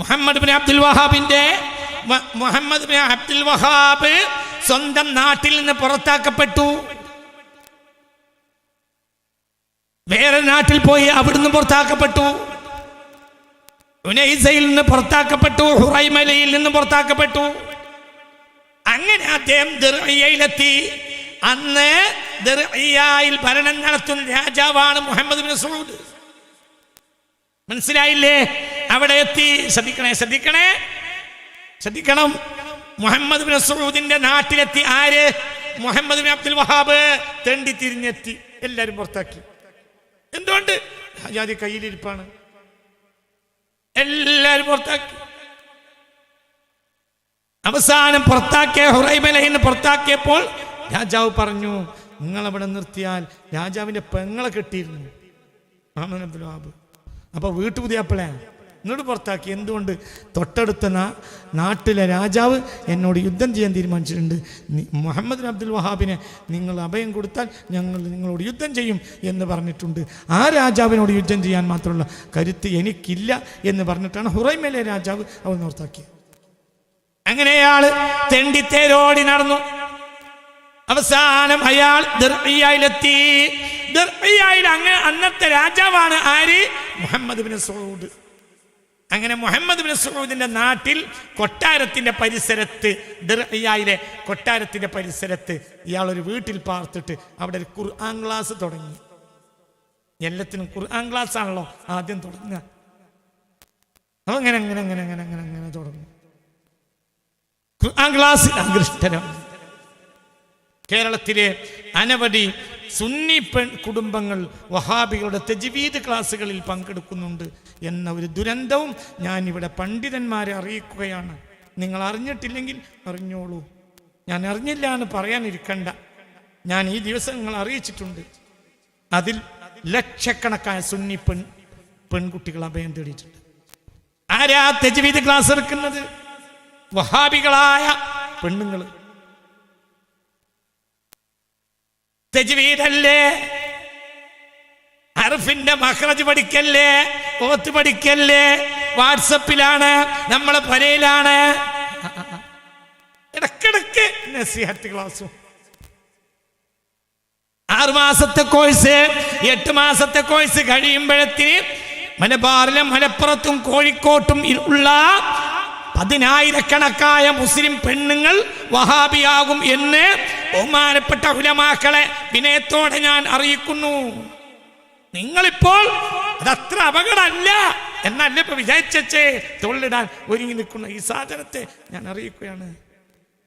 Muhammad bin Abdul Wahab സ്വന്തം നാട്ടിൽ നിന്ന് പുറത്താക്കപ്പെട്ടു. വേറെ നാട്ടിൽ പോയി അവിടുന്ന് പുറത്താക്കപ്പെട്ടു. ഉനൈസയിൽ നിന്ന് പുറത്താക്കപ്പെട്ടു. ഹുറൈമലയിൽ നിന്ന് പുറത്താക്കപ്പെട്ടു. അങ്ങനെ അദ്ദേഹം ദിർഇയയിലെത്തി. അന്ന് ദിർഇയയിൽ ഭരണം നടത്തുന്ന രാജാവാണ് മുഹമ്മദ് ബിൻ സഊദ്. മനസ്സിലായില്ലേ? അവിടെ എത്തി. ശ്രദ്ധിക്കണം. മുഹമ്മദ് ബിൻ സഊദിന്റെ നാട്ടിലെത്തി. ആര്? മുഹമ്മദ് ബിൻ അബ്ദുൽ വഹാബ് തെണ്ടി തിരിഞ്ഞെത്തി. എല്ലാരും പുറത്താക്കി. എന്തുകൊണ്ട്? ഹജാദി കയ്യിലിരിപ്പാണ്. എല്ലാരും പുറത്താക്കി. അവസാനം ഹുറൈമലയിൽ നിന്ന് പുറത്താക്കിയപ്പോൾ രാജാവ് പറഞ്ഞു, നിങ്ങളവിടെ നിർത്തിയാൽ രാജാവിന്റെ പെങ്ങളെ കെട്ടിയിരുന്നു മുഹമ്മദ് അബ്ദുൽ വഹാബ്. അപ്പൊ വീട്ടുപുതിയപ്പോഴാണ് ഇങ്ങോട്ട് പുറത്താക്കി. എന്തുകൊണ്ട്? തൊട്ടടുത്ത നാട്ടിലെ രാജാവ് എന്നോട് യുദ്ധം ചെയ്യാൻ തീരുമാനിച്ചിട്ടുണ്ട്. മുഹമ്മദ് അബ്ദുൽ വഹാബിനെ നിങ്ങൾ അഭയം കൊടുത്താൽ ഞങ്ങൾ നിങ്ങളോട് യുദ്ധം ചെയ്യും എന്ന് പറഞ്ഞിട്ടുണ്ട്. ആ രാജാവിനോട് യുദ്ധം ചെയ്യാൻ മാത്രമുള്ള കരുത്ത് എനിക്കില്ല എന്ന് പറഞ്ഞിട്ടാണ് ഹുറൈമയിലെ രാജാവ് അവൻ പുറത്താക്കിയത്. അങ്ങനെ അയാള് തെണ്ടിത്തേരോടി നടന്നു. അവസാനം അയാൾ ദിർഇയയിലെത്തി. ദിർഇയയിൽ അന്നത്തെ രാജാവാണ് ആര്? Muhammad bin Saud. അങ്ങനെ മുഹമ്മദ് ബിൻ സഊദിന്റെ നാട്ടിൽ കൊട്ടാരത്തിന്റെ പരിസരത്ത്, ദിർഇയയിലെ കൊട്ടാരത്തിന്റെ പരിസരത്ത് ഇയാളൊരു വീട്ടിൽ പാർത്തിട്ട് അവിടെ ഒരു ഖുർആൻ ക്ലാസ് തുടങ്ങി. എല്ലാത്തിനും ഖുർആൻ ക്ലാസ് ആണല്ലോ ആദ്യം തുടങ്ങുക. അങ്ങനെ അങ്ങനെ അങ്ങനെ അങ്ങനെ അങ്ങനെ അങ്ങനെ തുടങ്ങും. ഖുർആൻ ക്ലാസ് ആകൃഷ്ടരം. കേരളത്തിലെ അനവധി സുന്നി കുടുംബങ്ങൾ വഹാബികളുടെ തജ്വീദ് ക്ലാസ്സുകളിൽ പങ്കെടുക്കുന്നുണ്ട് എന്ന ഒരു ദുരന്തവും ഞാൻ ഇവിടെ പണ്ഡിതന്മാരെ അറിയിക്കുകയാണ്. നിങ്ങൾ അറിഞ്ഞിട്ടില്ലെങ്കിൽ അറിഞ്ഞോളൂ. ഞാൻ അറിഞ്ഞില്ല എന്ന് പറയാനിരിക്കണ്ട. ഞാൻ ഈ ദിവസങ്ങൾ അറിയിച്ചിട്ടുണ്ട്. അതിൽ ലക്ഷക്കണക്കായ സുന്നി പെൺകുട്ടികൾ അഭയം തേടിയിട്ടുണ്ട്. ആരാ തജ്വീദ് ക്ലാസ് എടുക്കുന്നത്? വഹാബികളായ പെണ്ണുങ്ങൾ. തജ്വീദല്ലേ, ഹർഫിന്റെ മഖ്റജ് പഠിക്കല്ലേ, ഓത്ത് പഠിക്കല്ലേ. വാട്സപ്പിലാണ്, നമ്മളെ പരയിലാണ്. ഇടക്കിടക്ക് നസീഹത്ത് ക്ലാസും. 6 മാസത്തെ കോഴ്സ്, 8 മാസത്തെ കോഴ്സ് കഴിയുമ്പോഴത്തിന് മലബാറിലും മലപ്പുറത്തും കോഴിക്കോട്ടും ഉള്ള 10,000-കണക്കായ മുസ്ലിം പെണ്ണുങ്ങൾ വഹാബിയാകും എന്ന് ബഹുമാനപ്പെട്ട ഉലമാക്കളെ വിനയത്തോടെ ഞാൻ അറിയിക്കുന്നു. നിങ്ങളിപ്പോൾ അതത്ര അപകടമല്ല എന്നല്ല ഇപ്പൊ വിചാരിച്ചേ തൊള്ളിടാൻ ഒരുങ്ങി നിൽക്കുന്ന ഈ സാധനത്തെ ഞാൻ അറിയിക്കുകയാണ്.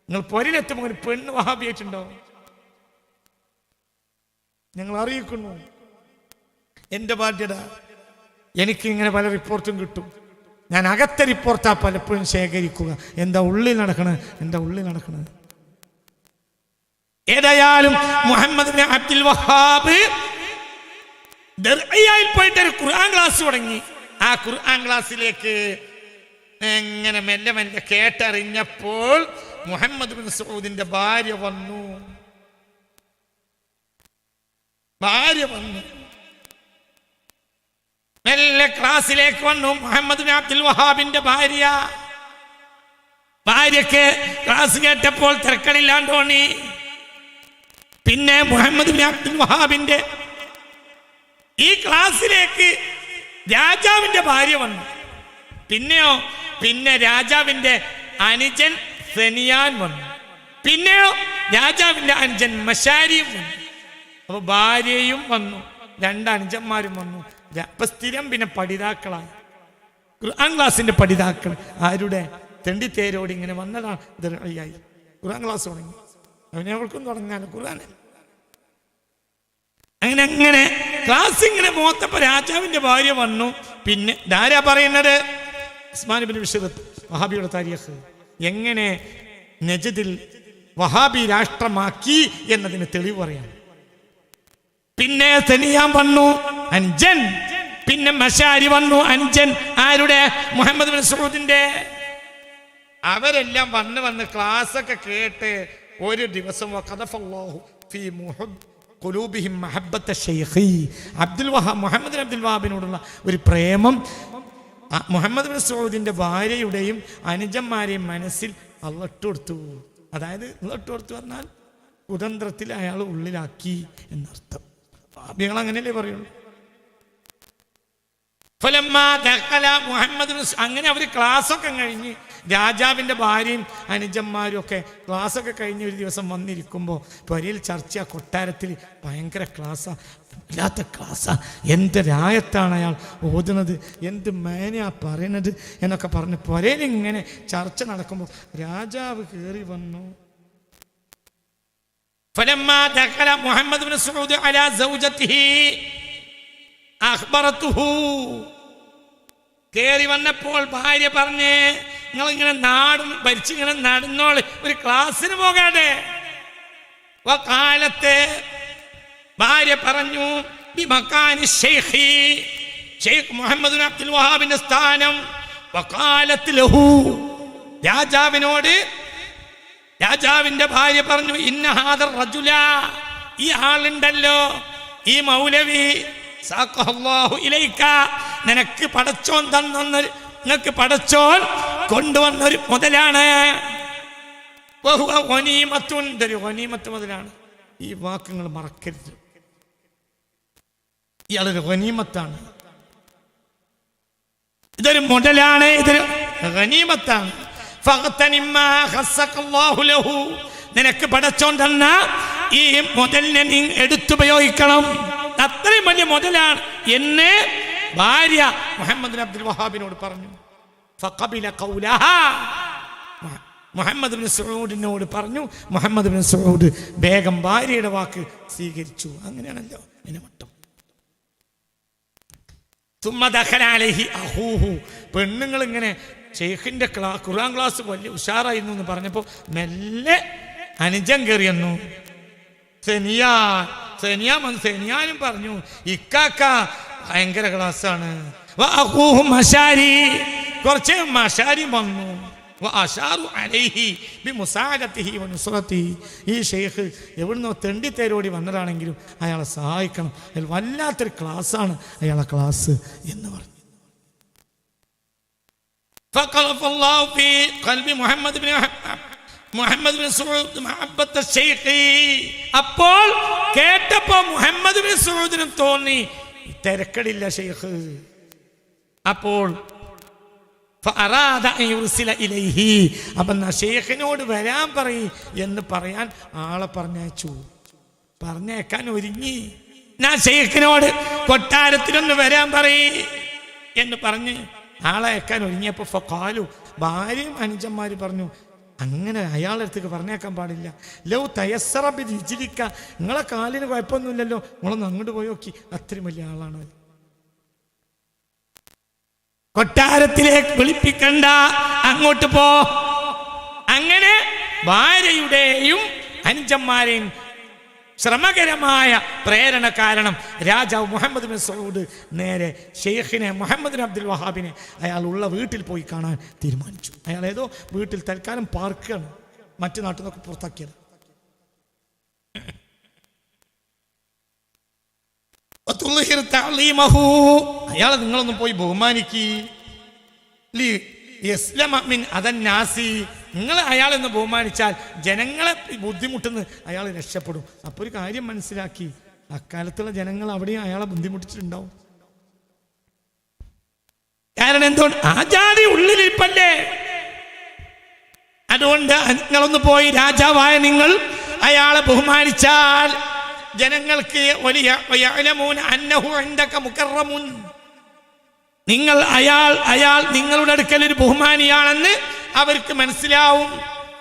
നിങ്ങൾ പൊരിലെത്തുമ്പോൾ ഒരു പെണ്ണ് വഹാബിയായിട്ടുണ്ടോ? ഞങ്ങൾ അറിയിക്കുന്നു. എൻ്റെ ബാധ്യത. എനിക്കിങ്ങനെ പല റിപ്പോർട്ടും കിട്ടും. ഞാൻ അകത്തെ റിപ്പോർട്ടാ പലപ്പോഴും ശേഖരിക്കുക. എന്താ ഉള്ളിൽ നടക്കണത്. ഏതായാലും മുഹമ്മദ് ബിൻ അബ്ദുൽ വഹാബ് ദിർഇയയിൽ പോയിട്ട് ഒരു ഖുർആൻ ക്ലാസ് തുടങ്ങി. ആ ഖുർആൻ ക്ലാസ്സിലേക്ക് എങ്ങനെ മെല്ലെ മെല്ലെ കേട്ടറിഞ്ഞപ്പോൾ മുഹമ്മദ് ബിൻ സഊദിന്റെ ഭാര്യ വന്നു. മെല്ലെ ക്ലാസ്സിലേക്ക് വന്നു മുഹമ്മദ് ബിൻ അബ്ദുൽ വഹാബിന്റെ ഭാര്യക്ക് ക്ലാസ് കേട്ടപ്പോൾ തിരക്കടില്ലാണ്ട് തോന്നി. പിന്നെ മുഹമ്മദ് ബിൻ അബ്ദുൽ വഹാബിന്റെ ഈ ക്ലാസ്സിലേക്ക് രാജാവിന്റെ ഭാര്യ വന്നു. പിന്നെ രാജാവിന്റെ അനുജൻ സെനിയാൻ വന്നു. പിന്നെയോ രാജാവിന്റെ അനുജൻ മശാരിയും വന്നു. അപ്പൊ ഭാര്യയും വന്നു, 2 അനുജന്മാരും വന്നു. അപ്പൊ സ്ഥിരം പിന്നെ പഠിതാക്കളാണ്. ഖുർആൻ ക്ലാസിന്റെ പഠിതാക്കൾ. ആരുടെ? തെണ്ടിത്തേരോട് ഇങ്ങനെ വന്നതാണ്. ദിർഇയയിൽ ഖുർആൻ ക്ലാസ് തുടങ്ങി. അവനവർക്കും തുടങ്ങാൻ ഖുർആൻ. അങ്ങനെ ക്ലാസ് ഇങ്ങനെ മോത്തപ്പോ രാജാവിന്റെ ഭാര്യ വന്നു. പിന്നെ ധാരാ പറയുന്നത് ഉസ്മാൻ ഇബ്നു ബിശ്ർ വഹാബിയുടെ താരീഖ് എങ്ങനെ നജദിൽ വഹാബി രാഷ്ട്രമാക്കി എന്നതിന് തെളിവ് പറയാം. പിന്നെ സെനിയാൻ വന്നു, അൻജൻ. പിന്നെ മശാരി വന്നു, അൻജൻ. ആരുടെ? മുഹമ്മദ് ബിൻ സഊദിന്റെ. അവരെല്ലാം വന്ന് ക്ലാസ്സൊക്കെ കേട്ട് ഒരു ദിവസം മുഹമ്മദ് അബ്ദുൽ വഹാബിനോടുള്ള ഒരു പ്രേമം മുഹമ്മദ് ബിൻ സഊദിന്റെ ഭാര്യയുടെയും അനുജന്മാരെയും മനസ്സിൽ അള്ളാഹ് ഇട്ടുകൊടുത്തു. അതായത് ഇട്ടുകൊടുത്തു പറഞ്ഞാൽ കുതന്ത്രത്തിൽ അയാൾ ഉള്ളിലാക്കി എന്നർത്ഥം. പാപികൾ അങ്ങനെയല്ലേ പറയുള്ളൂ. മുഹമ്മദ് അങ്ങനെ അവർ ക്ലാസ്സൊക്കെ കഴിഞ്ഞ് രാജാവിൻ്റെ ഭാര്യയും അനുജന്മാരും ഒക്കെ ക്ലാസ്സൊക്കെ കഴിഞ്ഞ് ഒരു ദിവസം വന്നിരിക്കുമ്പോൾ പൊരയിൽ ചർച്ച, കൊട്ടാരത്തിൽ ഭയങ്കര ക്ലാസ്സാ, ഇല്ലാത്ത ക്ലാസ്സാ, എന്തൊരായത്താണ് അയാൾ ഓതുന്നത്, എന്ത് മേനയാ പറയണത് എന്നൊക്കെ പറഞ്ഞ് പൊരയിൽ ഇങ്ങനെ ചർച്ച നടക്കുമ്പോൾ രാജാവ് കയറി വന്നു. മുഹമ്മദ് ബിൻ സഊദ് അലാ സൗജതിഹി അഖ്ബറതുഹു, കേറി വന്നപ്പോൾ ഭാര്യ പറഞ്ഞേ, നിങ്ങളിങ്ങനെ നാടും ഭരിച്ചിങ്ങനെ നടന്നോളെ, ഒരു ക്ലാസ്സിന് പോകാതെ. വഖാലത്തെ, ഭാര്യ പറഞ്ഞു, ബിമകാനി ശൈഖി, ശൈഖ് മുഹമ്മദ് ബിൻ അബ്ദുൽ വഹാബിന്റെ സ്ഥാനം. വഖാലത്ത് ലഹു, രാജാവിനോട് രാജാവിന്റെ ഭാര്യ പറഞ്ഞു, ഇന്ന ഹാദർ റജുല, ഈ ആളുണ്ടല്ലോ, ഈ മൗലവി, സാഖഹല്ലാഹു ഇലൈക, നിനക്ക് പടച്ചോൻ തന്ന, നിനക്ക് പടച്ചോൻ കൊണ്ടുവന്നൊരു മുതലാണ്. വഹുവ ഗനീമത്തുൻ, ഇതൊരു ഗനീമത്ത് മുതലാണ്. ഈ വാക്കുകൾ മറക്കരുത്. ഇയാളൊരു ഗനീമത്താണ്, ഇതൊരു മുതലാണ്, ഇതൊരു ഗനീമത്താണ്. നിനക്ക് പടച്ചോൻ തന്ന ഈ മുതലിനെ നീ എടുത്തുപയോഗിക്കണം, അത്രയും വലിയ മുതലാണ് എന്ന് ഭാര്യ മുഹമ്മദ് ബിൻ അബ്ദുൽ വഹാബിനോട് പറഞ്ഞു. ഫഖബില ഖൗലഹാ, മുഹമ്മദ് ബിൻ സഊദിനോട് പറഞ്ഞു. മുഹമ്മദ് ബിൻ സഊദ് വേഗം ഭാര്യയുടെ വാക്ക് സ്വീകരിച്ചു. അങ്ങനെയാണല്ലോ അതിനെ മട്ടം. സുമ്മ ദഖല അലൈഹി അഖൂഹു, പെണ്ണുങ്ങൾ ഇങ്ങനെ ഷെയ്ഖിന്റെ ഖുർആൻ ക്ലാസ് വലിയ ഉഷാറായിരുന്നു എന്ന് പറഞ്ഞപ്പോൾ മെല്ലെ അനുജൻ കയറിയെന്നു. സെനിയാനും പറഞ്ഞു, ഇക്കാക്ക ഭയങ്കര ക്ലാസ്സാണ്. കുറച്ച് മഷാരി വന്നു. ഈ ഷെയ്ഖ് എവിടുന്നോ തെണ്ടിത്തേരോടി വന്നതാണെങ്കിലും അയാളെ സഹായിക്കണം, അതിൽ വല്ലാത്തൊരു ക്ലാസ്സാണ് അയാളെ ക്ലാസ് എന്ന് പറഞ്ഞു. അപ്പോൾ കേട്ടപ്പോ മുഹമ്മദ് ബിൻ സഊദിനും തോന്നി തിരക്കടില്ല ഷെയ്ഖ്. അപ്പോൾ അപ്പൊ ഷെയ്ഖിനോട് വരാൻ പറയ് എന്ന് പറയാൻ ആളെ പറഞ്ഞേക്കാൻ ഒരുങ്ങി. ഞാൻ ഷെയ്ഖിനോട് കൊട്ടാരത്തിലൊന്ന് വരാൻ പറയ് എന്ന് പറഞ്ഞ് ആളെ അയക്കാൻ ഒരുങ്ങിയപ്പോ ഫഖാലു, ഭാര്യയും അനുജന്മാര് പറഞ്ഞു, അങ്ങനെ അയാളുടെ അടുത്തേക്ക് പറഞ്ഞേക്കാൻ പാടില്ല. ലൗ തയസ്സറ ബിരിജ്ലിക, നിങ്ങളെ കാലിന് കുഴപ്പമൊന്നുമില്ലല്ലോ, നിങ്ങളൊന്ന് അങ്ങോട്ട് പോയി നോക്കി, അത്രയും വലിയ ആളാണ്. കൊട്ടാരത്തിലേക്ക് വിളിപ്പിക്കണ്ട, അങ്ങോട്ട് പോ. അങ്ങനെ ഭാര്യയുടെയും അനുജന്മാരെയും ശ്രമകരമായ പ്രേരണ കാരണം രാജാവ് മുഹമ്മദ് ബിൻ സഊദ് നേരെ ഷെയ്ഖിനെ മുഹമ്മദ് ബിൻ അബ്ദുൽ വഹാബിനെ അയാൾ ഉള്ള വീട്ടിൽ പോയി കാണാൻ തീരുമാനിച്ചു. അയാൾ ഏതോ വീട്ടിൽ തൽക്കാലം പാർക്കാണ്, മറ്റു നാട്ടിൽ നിന്നൊക്കെ പുറത്താക്കിയത്. അയാളെ നിങ്ങളൊന്നും പോയി ബഹുമാനിക്കി. നിങ്ങൾ അയാളെന്ന് ബഹുമാനിച്ചാൽ ജനങ്ങളെ ബുദ്ധിമുട്ടുന്ന അയാൾ രക്ഷപ്പെടും. അപ്പൊ ഒരു കാര്യം മനസ്സിലാക്കി, അക്കാലത്തുള്ള ജനങ്ങൾ അവിടെയും അയാളെ ബുദ്ധിമുട്ടിച്ചിട്ടുണ്ടാവും. കാരണം എന്തുകൊണ്ട് ആ ജാതി ഉള്ളിലിരിപ്പല്ലേ. അതുകൊണ്ട് നിങ്ങളൊന്ന് പോയി രാജാവായ നിങ്ങൾ അയാളെ ബഹുമാനിച്ചാൽ ജനങ്ങൾക്ക് നിങ്ങൾ അയാൾ നിങ്ങളുടെ അടുക്കൽ ഒരു ബഹുമാനിയാണെന്ന് അവർക്ക് മനസ്സിലാവും,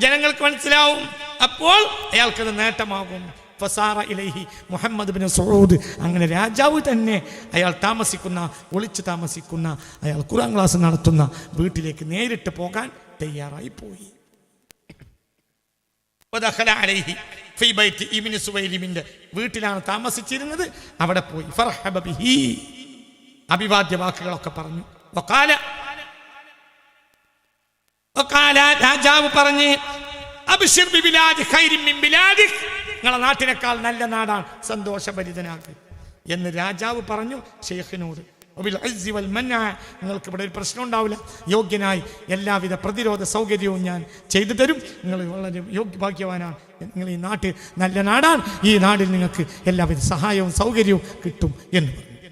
ജനങ്ങൾക്ക് മനസ്സിലാവും. അപ്പോൾ അയാൾക്കത് നേട്ടമാകും. ഫസാറ ഇലൈഹി മുഹമ്മദ് ബിൻ സഊദ്, അങ്ങനെ രാജാവ് തന്നെ അയാൾ താമസിക്കുന്ന, ഒളിച്ചു താമസിക്കുന്ന, അയാൾ ഖുർആൻ ക്ലാസ് നടത്തുന്ന വീട്ടിലേക്ക് നേരിട്ട് പോകാൻ തയ്യാറായി പോയി. സുവൈലിമിന്റെ വീട്ടിലാണ് താമസിച്ചിരുന്നത്. അവിടെ പോയി ഫർഹബ ബിഹി, അഭിവാദ്യ വാക്കുകളൊക്കെ പറഞ്ഞു. രാജാവ് പറഞ്ഞ്, അബ്ശിർ ബിബിലാദി ഖൈരിൻ മിൻ ബിലാദിക്, നിങ്ങളുടെ നാട്ടിനേക്കാൾ നല്ല നാടാണ്, സന്തോഷഭരിതനാകും എന്ന് രാജാവ് പറഞ്ഞു ഷെയ്ഖിനോട്. നിങ്ങൾക്ക് ഇവിടെ ഒരു പ്രശ്നം ഉണ്ടാവില്ല. യോഗ്യനായി എല്ലാവിധ പ്രതിരോധ സൗകര്യവും ഞാൻ ചെയ്തു തരും. നിങ്ങൾ വളരെ ഭാഗ്യവാനാണ്. നിങ്ങൾ ഈ നാട്ടിൽ നല്ല നാടാണ്. ഈ നാടിൽ നിങ്ങൾക്ക് എല്ലാവിധ സഹായവും സൗകര്യവും കിട്ടും എന്ന് പറഞ്ഞു.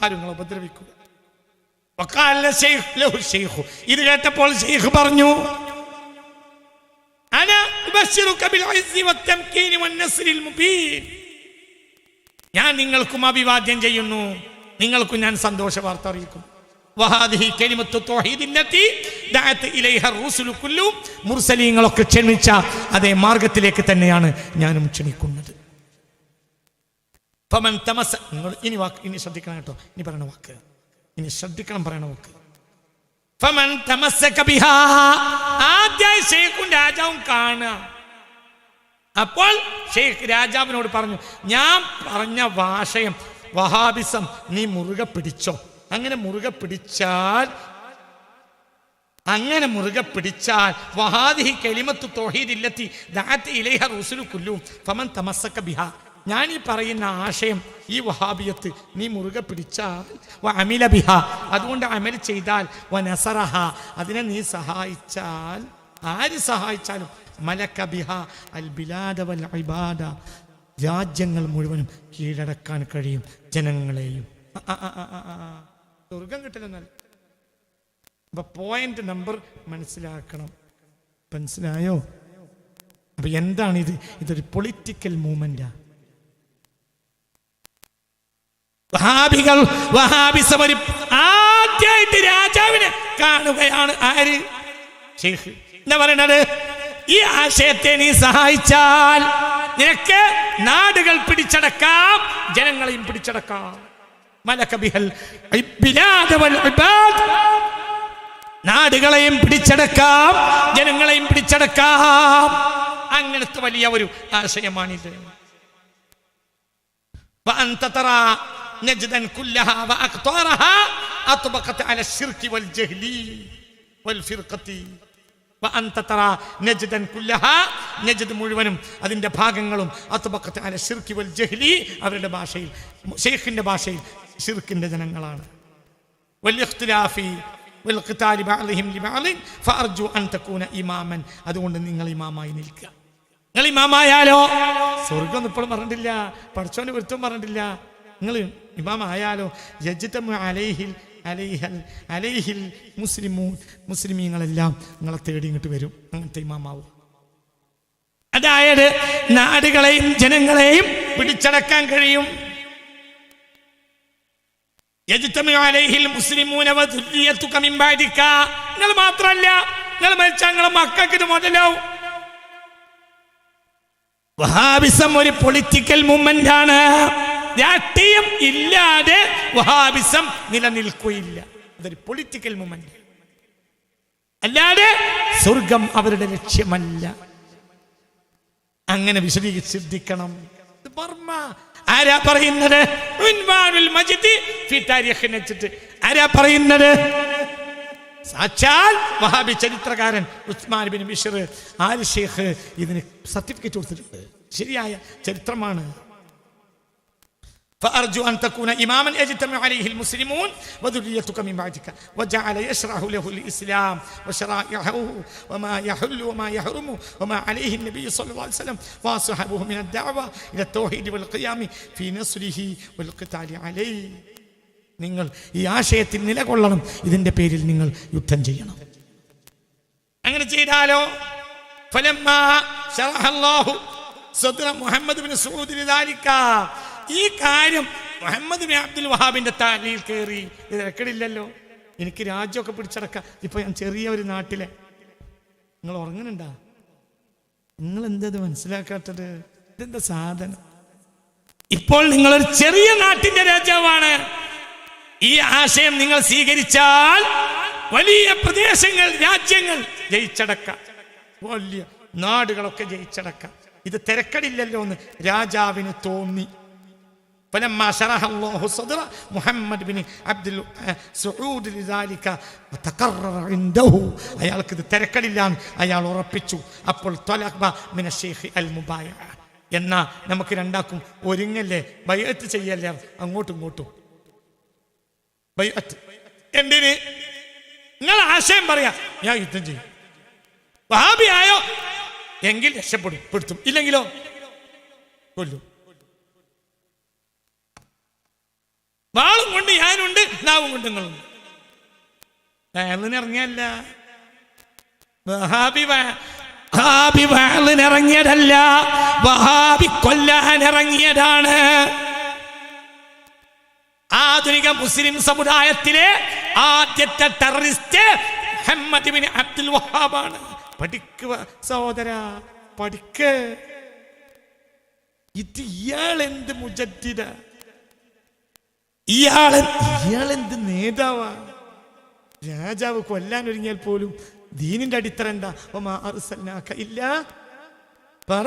ആരും നിങ്ങളെ ഉപദ്രവിക്കുക. ഇത് കേട്ടപ്പോൾ ഷെയ്ഖ് പറഞ്ഞു, ഞാൻ നിങ്ങൾക്കും അഭിവാദ്യം ചെയ്യുന്നു, നിങ്ങൾക്കും ഞാൻ സന്തോഷ വാർത്ത അറിയിക്കും. മുർസലീങ്ങളൊക്കെ ക്ഷണിച്ച അതേ മാർഗത്തിലേക്ക് തന്നെയാണ് ഞാനും ക്ഷണിക്കുന്നത്. നിങ്ങൾ ഇനി ശ്രദ്ധിക്കണം കേട്ടോ, ഇനി പറയണ വാക്ക് ഇനി ശ്രദ്ധിക്കണം, പറയണ വാക്ക്. ആദ്യമായി ഷെയ്ഖും രാജാവും കാണുക. അപ്പോൾ ഷെയ്ഖ് രാജാവിനോട് പറഞ്ഞു, ഞാൻ പറഞ്ഞ ഭാഷയം വഹാബിസം നീ മുറുകെ പിടിച്ചോ. അങ്ങനെ മുറുകെ പിടിച്ചാൽ വഹാദിഹി കലിമത്തു തൗഹീദില്ലത്തി ദഅത് ഇലൈഹ റസൂലു കുല്ലുഹും ഫമൻ തമസ്സക ബിഹാ. ഞാൻ ഈ പറയുന്ന ആശയം, ഈ വഹാബിയത്ത് നീ മുറുകെ പിടിച്ചാൽ, വ അമില ബിഹ, അതുകൊണ്ട് അമൽ ചെയ്താൽ, വ നസറഹ, അതിനെ നീ സഹായിച്ചാൽ, ആര് സഹായിച്ചാലും, മലക ബിഹ അൽ ബിലാദ വൽ ഇബാദ, രാജ്യങ്ങൾ മുഴുവനും കീഴടക്കാൻ കഴിയും, ജനങ്ങളെയും. സ്വർഗം കിട്ടില്ലെന്നല്ല. അപ്പൊ പോയിന്റ് നമ്പർ മനസ്സിലാക്കണം. മനസ്സിലായോ? അപ്പൊ എന്താണിത്? ഇതൊരു പൊളിറ്റിക്കൽ മൂവ്മെന്റാ. വഹാബിസം ഒരു ആദ്യമായിട്ട് രാജാവിനെ കാണുകയാണ്. ആര്? ഷെയ്ഖ്. എന്താ പറയണത്? ഈ ആശയത്തെ നീ സഹായിച്ചാൽ നിനക്ക് നാടുകൾ പിടിച്ചടക്കാം, ജനങ്ങളെയും പിടിച്ചടക്കാം. മലക ബിഹൽ ബിലാദ വൽ ഇബാദ്, നാടുകളെയും പിടിച്ചടക്കാം, ജനങ്ങളെയും പിടിച്ചടക്കാം. അങ്ങനത്തെ വലിയ ഒരു ആശയമാണിത്. وأنت ترى نجدا كلها وأقطارها أطبقت على الشرك والجهل والفرقة. وأنت ترى نجدا كلها, നജ്ദ് മുഴുവനും അതിൻ്റെ ഭാഗങ്ങളും അത്ബഖത്ത് അല ശിർക്ക് വൽ ജഹ്ലി, അവരുടെ ഭാഷയിൽ, ഷെയ്ഖിൻ്റെ ഭാഷയിൽ ശിർക്കിൻ്റെ ജനങ്ങളാണ്. വൽ ഇഖ്തിലാഫി വൽ ഖിതാലി ബഅദിഹിം ലിബഅദി ഫഅർജു അൻ തകൂന ഇമാമൻ. അതുകൊണ്ട് നിങ്ങൾ ഇമാമായി നിൽക്കുക. നിങ്ങൾ ഇമാമായാലോ സ്വർഗം ഇപ്പോഴും പറഞ്ഞിട്ടില്ല, പഠിച്ചോന്റെ വൃത്തം പറഞ്ഞിട്ടില്ല. നിങ്ങൾ ഇമാമായാലോ യജ്തമു അലൈഹിൽ അലൈഹിൽ മുസ്ലിമൂൻ, മുസ്ലിമീങ്ങളെല്ലാം നിങ്ങളെ തേടി ഇങ്ങോട്ട് വരും. അങ്ങനത്തെ ഇമാമാവും. അതായത് നാടുകളെയും ജനങ്ങളെയും പിടിച്ചടക്കാൻ കഴിയും. യജ്തമു അലൈഹിൽ മുസ്ലിമൂന വദുരിയതുക മിൻ ബഅദിക. നിങ്ങൾ മാത്രമല്ല, നിങ്ങൾ മരിച്ചാൽ നിങ്ങളെ മക്കൾക്ക് ഇത് മുതലാവും. വഹാബിസം ഒരു പൊളിറ്റിക്കൽ മൂവ്മെന്റ് ആണ്. രാഷ്ട്രീയം ഇല്ലാതെ വഹാബിസം നിലനിൽക്കുകയില്ല. അതൊരു പൊളിറ്റിക്കൽ മൂവ്മെന്റ്, അല്ലാതെ സ്വർഗം അവരുടെ ലക്ഷ്യമല്ല. അങ്ങനെ വിശദീകരിച്ച് ശ്രദ്ധിക്കണം. ആരാ പറയുന്നത്? ആരാ പറയുന്നത്? സാക്ഷാൽ വഹാബി ചരിത്രകാരൻ ഉസ്മാൻ ബിൻ ബിശ്ർ ആൽ ഷെയ്ഖ് ഇതിന് സർട്ടിഫിക്കറ്റ് കൊടുത്തിട്ടുണ്ട്. ശരിയായ ചരിത്രമാണ്. فأرجو أن تكون إماما يجتمع عليه المسلمون وذريتك من بعدك وجعل يشرح له الإسلام وشرائعه وما يحل وما يحرم وما عليه النبي صلى الله عليه وسلم وصحبه من الدعوة إلى التوحيد والقيام في نصره والقتال عليه. നിങ്ങൾ ഈ ആശയത്തിൽ നിലകൊള്ളണം. ഇതിന്റെ പേരിൽ നിങ്ങൾ യുദ്ധം ചെയ്യണം. അങ്ങനെ ചെയ്താലോ ഫലമ്മാ ശറഹല്ലാഹു സദ്റ മുഹമ്മദ് ബിൻ സഊദ് ലിദാലിക, ഈ കാര്യം മുഹമ്മദ് ബിൻ അബ്ദുൽ വഹാബിന്റെ താലിയിൽ കയറി. ഇത് റെക്കോർഡില്ലല്ലോ. എനിക്ക് രാജ്യമൊക്കെ പിടിച്ചടക്കാം. ഇപ്പൊ ഞാൻ ചെറിയ ഒരു നാട്ടിലെ, നിങ്ങൾ ഉറങ്ങുന്നുണ്ടാ? നിങ്ങൾ എന്തത് മനസ്സിലാക്കാത്തത്? ഇതെന്താ സാധനം? ഇപ്പോൾ നിങ്ങളൊരു ചെറിയ നാട്ടിന്റെ രാജാവാണ്. ഈ ആശയം നിങ്ങൾ സ്വീകരിച്ചാൽ വലിയ പ്രദേശങ്ങൾ, രാജ്യങ്ങൾ ജയിച്ചടക്കാം, വലിയ നാടുകളൊക്കെ ജയിച്ചടക്കാം. ഇത് തിരക്കടില്ലല്ലോ എന്ന് രാജാവിന് തോന്നി. فلما شرح الله صدر محمد بن عبد سعود لذلك وتقرر عنده, അയാൾക്ക് ഇത് തിരക്കടില്ലാന്ന് അയാൾ ഉറപ്പിച്ചു. അപ്പോൾ طلب من الشيخ المبايع, എന്നാ നമുക്ക് രണ്ടാക്കും ഒരുങ്ങല്ലേ, ബൈഅത്ത് ചെയ്യല്ലേ അങ്ങോട്ടും ഇങ്ങോട്ടും. ബൈഅത്ത്. എന്തിന്? നിങ്ങൾ ആശയം പറയാ, ഞാൻ യുദ്ധം ചെയ്യും. വഹാബിയായോ എങ്കിൽ രക്ഷപ്പെടുത്തും, ഇല്ലെങ്കിലോ കൊല്ലും. വാളും കൊണ്ട് ഞാനുണ്ട്, നാവും കൊണ്ട് നിങ്ങളുണ്ട്. വയലിനിറങ്ങിയല്ല, വഹാബി വയലിനിറങ്ങിയതല്ല, വഹാബി കൊല്ലാൻ ഇറങ്ങിയതാണ്. ആധുനിക മുസ്ലിം സമുദായത്തിലെ ആദ്യത്തെ ടെററിസ്റ്റ് മുഹമ്മദ് ബിൻ അബ്ദുൽ വഹാബാണ്. പഠിക്കുക സഹോദര, പഠിക്ക. ഇത് ഇയാളെന്ത് മുജദ്ദിദ, ഇയാളെന്ത് നേതാവാ. രാജാവ് കൊല്ലാൻ ഒരുങ്ങിയാൽ പോലും ദീനിന്റെ അടിത്തറ എന്താ? ഇല്ല പറ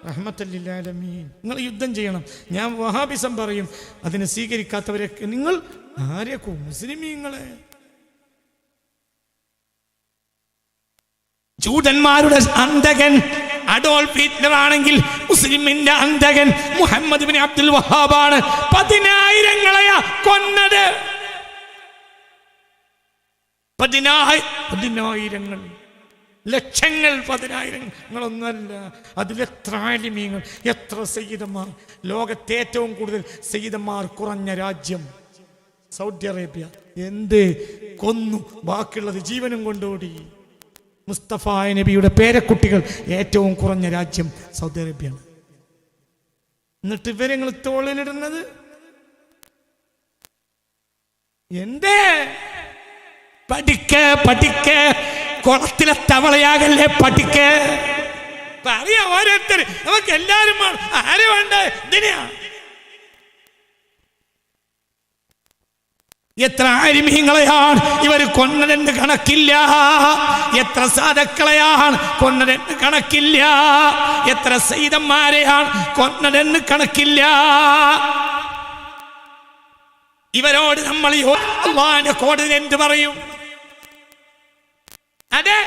റഹ്മത്തുൽ ആലമീൻ. നിങ്ങൾ യുദ്ധം ചെയ്യണം. ഞാൻ വഹാബിസം പറയും, അതിനെ സ്വീകരിക്കാത്തവരൊക്കെ നിങ്ങൾ ആരെയൊക്കെ മുസ്ലിമീങ്ങളെ. ജൂതന്മാരുടെ അന്തകൻ അഡോൾഫ് ഹിറ്റ്ലർ ആണെങ്കിൽ മുസ്ലിമിന്റെ അന്തകൻ മുഹമ്മദ് ബിൻ അബ്ദുൽ വഹാബാണ്. 10,000 കൊന്നത്. 10,000 ലക്ഷങ്ങൾ, 10,000 അതിലെത്ര ആലിമീങ്ങൾ, എത്ര സയ്യിദന്മാർ. ലോകത്തെ ഏറ്റവും കൂടുതൽ സയ്യിദന്മാർ കുറഞ്ഞ രാജ്യം സൗദി അറേബ്യ. എന്ത് കൊന്നു, ബാക്കിയുള്ളത് ജീവനും കൊണ്ടോടി. മുസ്തഫ നബിയുടെ പേരക്കുട്ടികൾ ഏറ്റവും കുറഞ്ഞ രാജ്യം സൗദി അറേബ്യയാണ്. എന്നിട്ട് ഇവരെങ്ങൾ തോളിലിടുന്നത് എന്തേ? പഠിക്ക, കുളത്തിലെ തവളയാകല്ലേ, പഠിക്ക. പറയാ ഓരോരുത്തർ, നമുക്ക് എല്ലാരും ആരും വേണ്ട. ഇതിനെയാ എത്ര ആലിമീങ്ങളെയാണ് ഇവർ കൊന്നതെന്ന് കണക്കില്ല. എത്ര സാധക്കളെയാണ് കൊന്നതെന്ന് കണക്കില്ല. എത്ര സയ്യിദന്മാരെയാണ് കൊന്നതെന്ന് കണക്കില്ല. ഇവരോട് നമ്മൾ അല്ലാഹുവിന്റെ കോടതി എന്ത് പറയും? അതെ,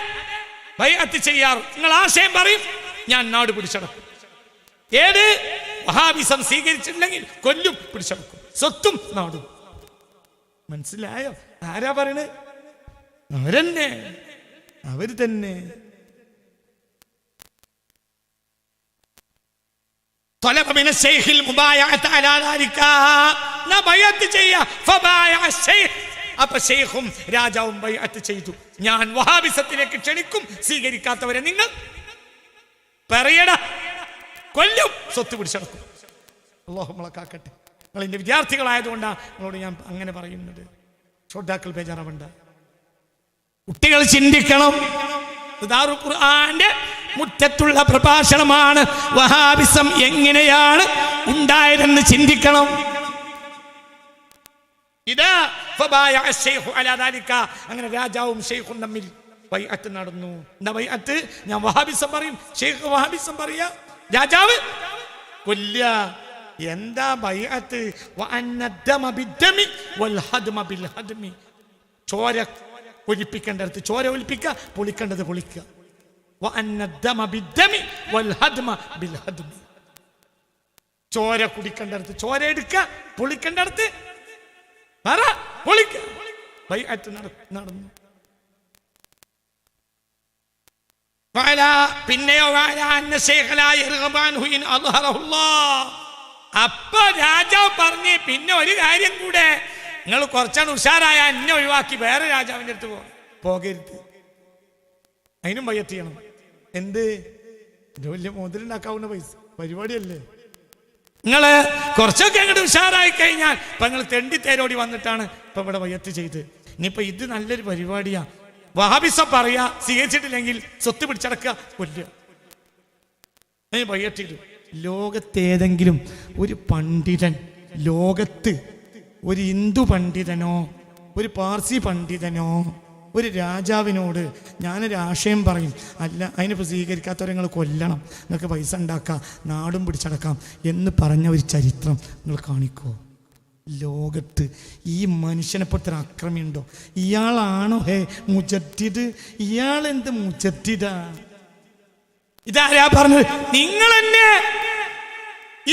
ബൈഅത്ത് ചെയ്യാറ്. നിങ്ങൾ ആശയം പറയും, ഞാൻ നാട് പിടിച്ചടക്കും. ഏത്? വഹാബിസം സ്വീകരിച്ചിട്ടുണ്ടെങ്കിൽ കൊല്ലും, പിടിച്ചടക്കും, സ്വത്തും നാടും. മനസ്സിലായോ? ആരാ പറയണേ? അവരെന്നെ, അവര് തന്നെ. അപ്പൊ ശൈഖും രാജാവും ബൈഅത്ത് ചെയ്തു. ഞാൻ വഹാബിസത്തിലേക്ക് ക്ഷണിക്കും, സ്വീകരിക്കാത്തവരെ നിങ്ങൾ പറയടാ, കൊല്ലും, സ്വത്ത് പിടിച്ചടക്കും. അല്ലാഹു നമ്മളെ കാക്കട്ടെ. നിങ്ങൾ എൻ്റെ വിദ്യാർത്ഥികളായതുകൊണ്ടാണ് നിങ്ങളോട് ഞാൻ അങ്ങനെ പറയുന്നത്. ശ്രോതാക്കൾ ബേജാറാവണ്ട, കുട്ടികൾ ചിന്തിക്കണം. ദാറുൽ ഖുർആന്റെ മുറ്റത്തുള്ള പ്രഭാഷണമാണ്. വഹാബിസം എങ്ങനെയാണ് ഉണ്ടായതെന്ന് ചിന്തിക്കണം. ഇതാ അങ്ങനെ രാജാവും ഷെയ്ഖും തമ്മിൽ ബൈഅത്ത് നടന്നു. എന്താ ബൈഅത്ത്? ഞാൻ വഹാബിസം പറയും, ഷെയ്ഖ് വഹാബിസം പറയാ, രാജാവ് കൊല്ല. എന്താ ബൈഅത്ത്? ചോര ഒലിപ്പിക്കേണ്ടടുത്ത് ചോര ഒലിപ്പിക്കുക, പൊളിക്കേണ്ടത് പൊളിക്കുക. ചോര കുടിക്കേണ്ടടുത്ത് ചോര എടുക്കുക, പൊളിക്കേണ്ടടുത്ത് പറ പൊളിക്കുക. ബൈഅത്ത് നടന്നു. പിന്നെയോ അപ്പൊ രാജാവ് പറഞ്ഞ്, പിന്നെ ഒരു കാര്യം കൂടെ, നിങ്ങൾ കുറച്ചാണ് ഉഷാറായ എന്നെ ഒഴിവാക്കി വേറെ രാജാവിൻ്റെ അടുത്ത് പോകരുത്. അതിനും ബൈഅത്ത് ചെയ്യണം. എന്ത്? ഇത് വലിയ മുതലുണ്ടാക്കാവുന്ന പൈസ പരിപാടിയല്ലേ. നിങ്ങള് കുറച്ചൊക്കെ അങ്ങോട്ട് ഉഷാറായി കഴിഞ്ഞാൽ ഇപ്പൊ നിങ്ങൾ തെണ്ടി തേരോടി വന്നിട്ടാണ് ഇപ്പൊ ഇവിടെ ബൈഅത്ത് ചെയ്ത്. ഇനിയിപ്പോ ഇത് നല്ലൊരു പരിപാടിയാ. വഹാബിസം പറയാ, സ്വീകരിച്ചിട്ടില്ലെങ്കിൽ സ്വത്ത് പിടിച്ചടക്കുക, കൊല്ലുക. അതിന് ബൈഅത്ത് ചെയ്തു. ലോകത്തേതെങ്കിലും ഒരു പണ്ഡിതൻ, ലോകത്ത് ഒരു ഹിന്ദു പണ്ഡിതനോ ഒരു പാർസി പണ്ഡിതനോ ഒരു രാജാവിനോട് ഞാനൊരു ആശയം പറയും, അല്ല അതിനിപ്പോൾ സ്വീകരിക്കാത്തവരെ നിങ്ങൾ കൊല്ലണം, നിങ്ങൾക്ക് പൈസ ഉണ്ടാക്കാം, നാടും പിടിച്ചടക്കാം എന്ന് പറഞ്ഞ ഒരു ചരിത്രം നിങ്ങൾ കാണിക്കോ? ലോകത്ത് ഈ മനുഷ്യനെപ്പോഴത്തെ അക്രമിയുണ്ടോ? ഇയാളാണോ ഹേ മുജദ്ദിദ്? ഇയാളെന്ത് മുജദ്ദിദാ? ഇതാരാ പറഞ്ഞത്? നിങ്ങൾ തന്നെ.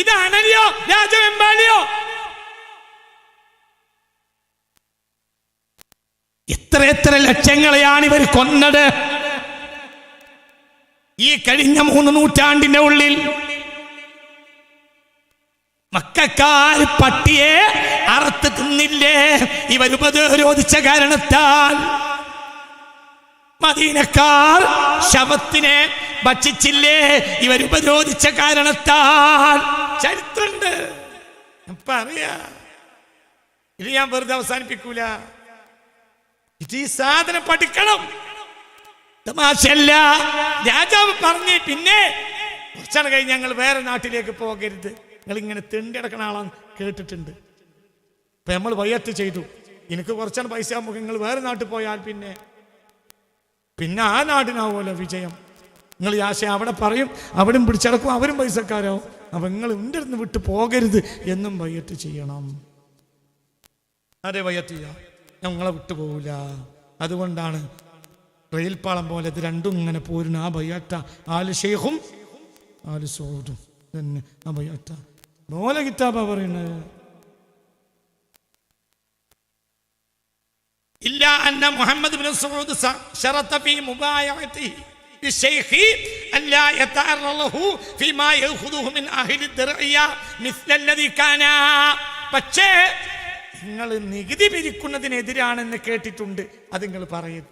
ഇതാണല്ലോ രാജവെമ്പാലിയോ? എത്ര ലക്ഷങ്ങളെയാണ് ഇവർ കൊന്നത് ഈ കഴിഞ്ഞ 3 നൂറ്റാണ്ടിന്റെ ഉള്ളിൽ. മക്കക്കാർ പട്ടിയെ അറുത്ത് തിന്നില്ലേ ഇവർ ഉപരോധിച്ച കാരണത്താൽ? മദീനക്കാർ ശവത്തിനെ ഭക്ഷിച്ചില്ലേ ഇവർ ഉപരോധിച്ച കാരണത്താൽ? ചരിത്രമുണ്ട്, പറയാ. ഇത് ഞാൻ വെറുതെ അവസാനിപ്പിക്കൂല. ഇത് ഈ സാധനം പഠിക്കണം, തമാശല്ല. രാജാവ് പറഞ്ഞ് പിന്നെ കുറച്ചാണ് കഴിഞ്ഞ് ഞങ്ങൾ വേറെ നാട്ടിലേക്ക് പോകരുത്, നിങ്ങൾ ഇങ്ങനെ തെണ്ടിടക്കണ ആളാന്ന് കേട്ടിട്ടുണ്ട്. ഇപ്പൊ നമ്മൾ വയ്യത്ത് ചെയ്തു, എനിക്ക് കുറച്ചാണ് പൈസ ആകുമ്പോൾ നിങ്ങൾ വേറെ നാട്ടിൽ പോയാൽ പിന്നെ ആ നാടിനാവുമല്ലോ വിജയം. നിങ്ങൾ ഈ ആശയം അവിടെ പറയും, അവിടെയും പിടിച്ചടക്കും, അവരും പൈസക്കാരാവും. അപ്പൊ നിങ്ങൾ എൻ്റെ അടുത്ത് വിട്ട് പോകരുത് എന്നും വയ്യത്ത് ചെയ്യണം. അതെ, വയ്യത്ത് ചെയ്യാം, ഞങ്ങളെ വിട്ടു പോകില്ല. അതുകൊണ്ടാണ് റെയിൽപാളം പോലെ ഇത് രണ്ടും ഇങ്ങനെ പോരുന്ന ആ ബയ്യാറ്റ ആല് ഷെയ്ഖും ആല് സൗദും തന്നെ. ആ ബയ്യാറ്റ പോലെ കിതാബാ പറയുന്നത്. ഇല്ല അന്ന മുഹമ്മദ് ബിൻ സഊദ് ശറത ഫീ മുബായഅതിഹി ലിശൈഖി അല്ലാ യതഅറളഹു ഫീമാ യഖുദുഹു മിൻ അഹ്ലി ദർഇയ മിസ്ല അല്ലദി കാന. പക്ഷേ നിങ്ങൾ നികുതി പിരിക്കുന്നതിനെതിരാണെന്ന് കേട്ടിട്ടുണ്ട്, അത് നിങ്ങൾ പറയരുത്.